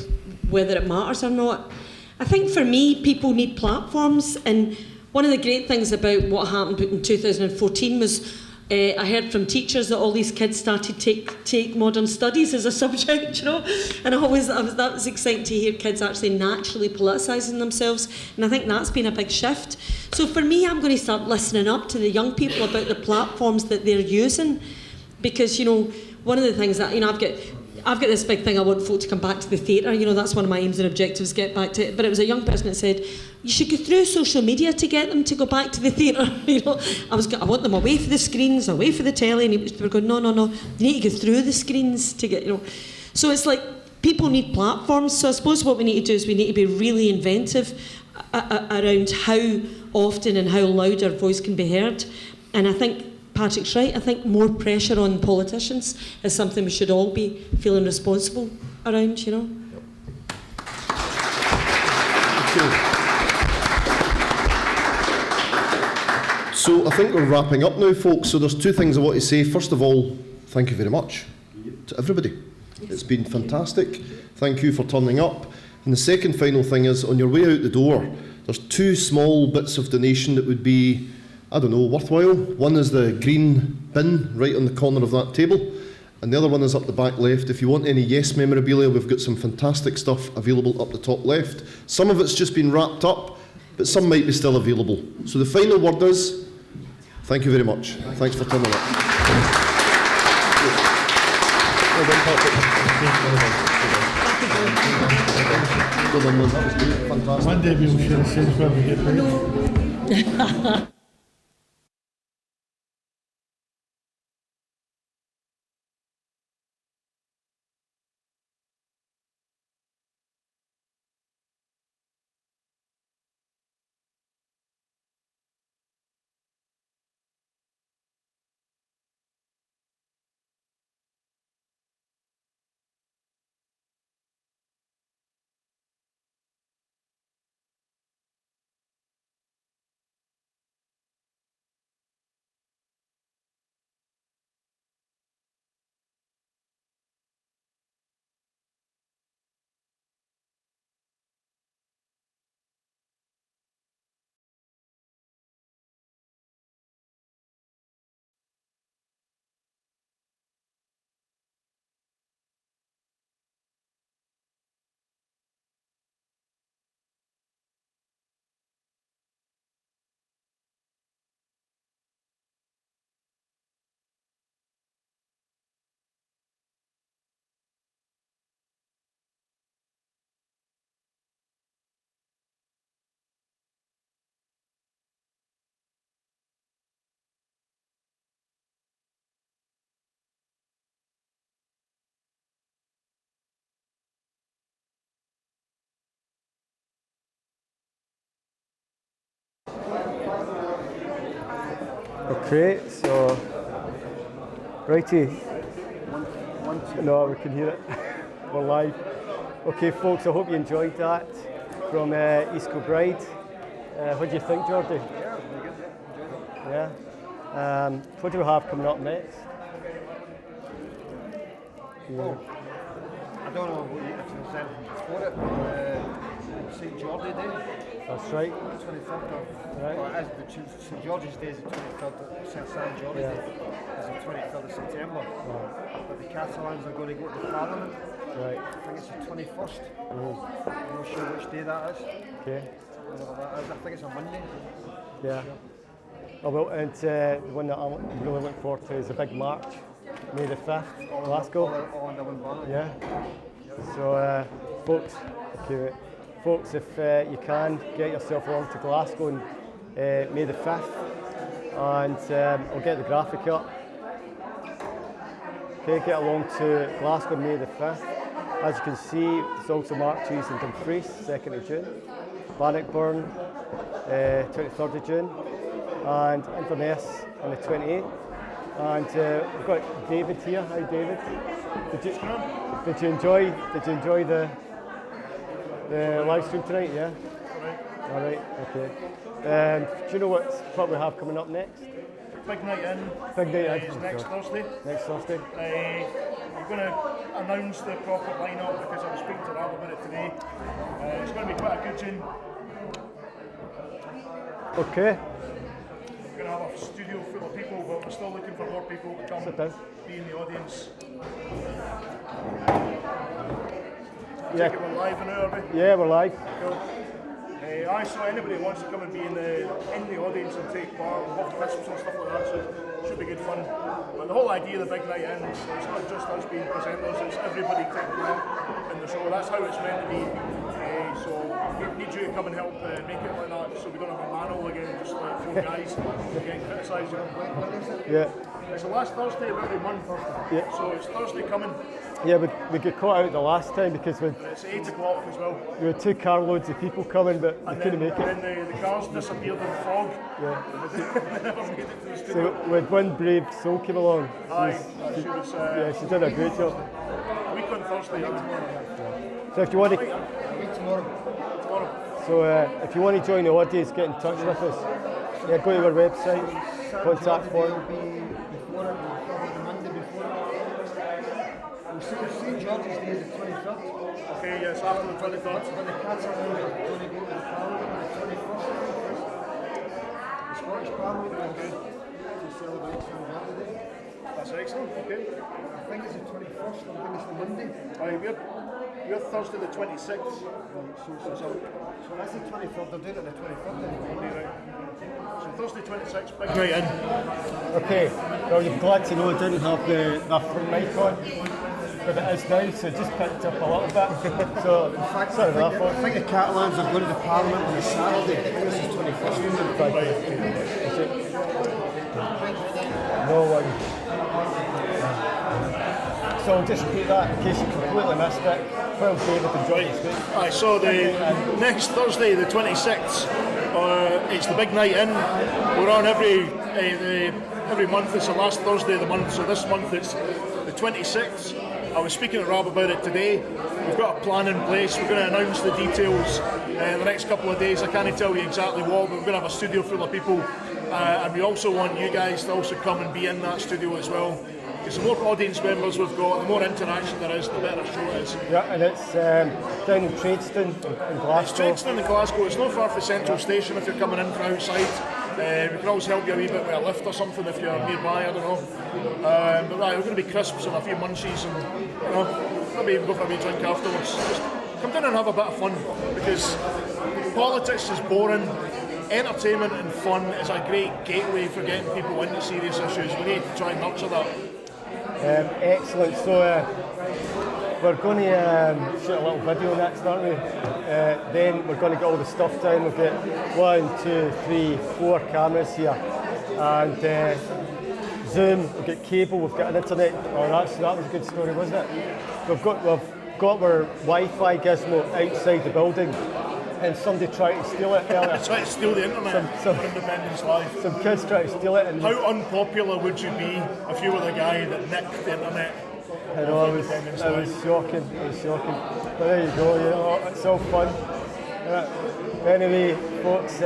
whether it matters or not. I think for me, people need platforms, and one of the great things about what happened in 2014 was I heard from teachers that all these kids started to take modern studies as a subject, and that was exciting to hear kids actually naturally politicising themselves, and I think that's been a big shift. So for me, I'm going to start listening up to the young people about the platforms that they're using, because one of the things that I've got this big thing, I want folk to come back to the theatre, that's one of my aims and objectives, get back to it. But it was a young person that said, you should go through social media to get them to go back to the theatre. I want them away from the screens, away from the telly, and they were going, no, you need to go through the screens to get, So it's like, people need platforms, so I suppose what we need to do is we need to be really inventive around how often and how loud our voice can be heard. And I think Patrick's right. I think more pressure on politicians is something we should all be feeling responsible around, Okay. So I think we're wrapping up now, folks. So there's two things I want to say. First of all, thank you very much to everybody. It's been fantastic. Thank you for turning up. And the second final thing is, on your way out the door, there's two small bits of donation that would be, worthwhile. One is the green bin right on the corner of that table, and the other one is up the back left. If you want any Yes memorabilia, we've got some fantastic stuff available up the top left. Some of it's just been wrapped up, but some might be still available. So the final word is, thank you very much. Thanks for turning up. One day we'll share a sense where we get paid. Okay, so righty. No, we can hear it. We're live. Okay, folks, I hope you enjoyed that from East Kilbride. What do you think, Jordy? Yeah, really good. Yeah. What do we have coming up next? Oh, I don't know if there's anything before it. St George's Day. That's right. 23rd of, right. Well, it is, but St George's Day is the 23rd of, St George's Day is the 23rd of September. Right. But the Catalans are going to go to Parliament. Right. I think it's the 21st. I'm not sure which day that is. Okay. Whatever that is. I think it's a Monday. Yeah. Oh, well, and the one that I'm really looking forward to is a big march, May the 5th, Glasgow. All under one banner. Yeah. So, folks, okay, folks, if you can, get yourself along to Glasgow on May the 5th, and I'll get the graphic up. Okay, get along to Glasgow May the 5th. As you can see, there's also marches in Dumfries, 2nd of June, Bannockburn, 23rd of June, and Inverness on the 28th. And we've got David here. Hi, David. Did you enjoy the live stream tonight? Yeah. All right. Okay. Do you know what we have coming up next? Big night in. Big night is in. next Thursday. Next Thursday. We're going to announce the proper lineup because I was speaking to Rob about it today. It's going to be quite a good tune. Okay. We're going to have a studio full of people, but we're still looking for more people to come be in the audience. Yeah. Take it, we're live now, are we? Yeah, we're live. Cool. I saw anybody who wants to come and be in the audience and take part and have crisps and stuff like that, so it should be good fun. But the whole idea of the big night in, it's not just us being presenters, it's everybody taking part in the show. That's how it's meant to be. So we need you to come and help make it like that, so we don't have a manual again, just like 4 guys getting criticised. Yeah. It's the last Thursday of every month, so it's Thursday coming. Yeah, we got caught out the last time because It's 8 o'clock as well. we had 2 carloads of people coming, but we couldn't make it. And then the cars disappeared in the fog. Yeah. They never made it to the studio. So we had one brave soul came along. She was, She did a great job. A week on Thursday. So if you want to, Tomorrow. so if you want to join the audience, get in touch with us. Yeah, go to our website, contact form. St George's Day is the 23rd. Okay, yes, after the 23rd. Then the Catalans are going to go to the Parliament on the 21st. The Scottish Parliament to celebrate St George's Day. That's excellent, okay. I think it's the 21st, I think it's the Monday. We're Thursday the 26th. So that's the 23rd, they're doing it the 23rd. Monday, right. So Thursday 26th, big night in. Okay, well you're glad to know I didn't have the front mic on, but it is now, so it just picked up a little bit. So, in fact, sorry I about that. think the Catalans are going to the Parliament on the Saturday. I think this is 21st. No worries. So I'll just repeat that in case you completely missed it. Well, David enjoyed it. Aye, so the next Thursday, the 26th, it's the big night in. We're on every month. It's the last Thursday of the month. So this month it's the 26th. I was speaking to Rob about it today. We've got a plan in place. We're going to announce the details in the next couple of days. I can't tell you exactly what, but we're going to have a studio full of people. And we also want you guys to also come and be in that studio as well. Because the more audience members we've got, the more interaction there is, the better show it is. Yeah, and it's down in Tradeston in Glasgow. It's Tradeston in Glasgow. It's not far from Central Station if you're coming in from outside. We can always help you a wee bit with a lift or something if you're nearby, I don't know. But right, we're going to be crisps and a few munchies and maybe even go for a wee drink afterwards. Just come down and have a bit of fun, because politics is boring. Entertainment and fun is a great gateway for getting people into serious issues. We need to try and nurture that. Excellent. So we're going to shoot a little video next, aren't we? Then we're going to get all the stuff down. We'll get 1, 2, 3, 4 cameras here, and Zoom. We've got cable. We've got an internet. Oh, that was a good story, wasn't it? We've got our Wi-Fi gizmo outside the building. and somebody tried to steal it earlier. Try to steal the internet for Independence Live. Some kids tried to steal it. And how unpopular would you be if you were the guy that nicked the internet? I know, it was shocking. It was shocking. But there you go. You know, it's all fun. Anyway, folks,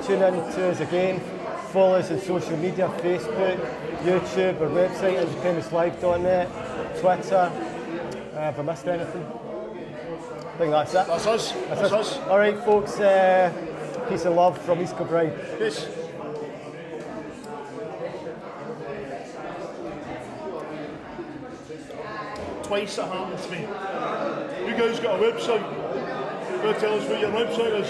tune in to us again. Follow us on social media: Facebook, YouTube, our website, independenceLive.net, Twitter. Have I missed anything? I think that's it. That's us. That's us. All right, folks. Peace and love from East Kilbride. Peace. Twice it happened to me. You guys got a website. Go tell us what your website is.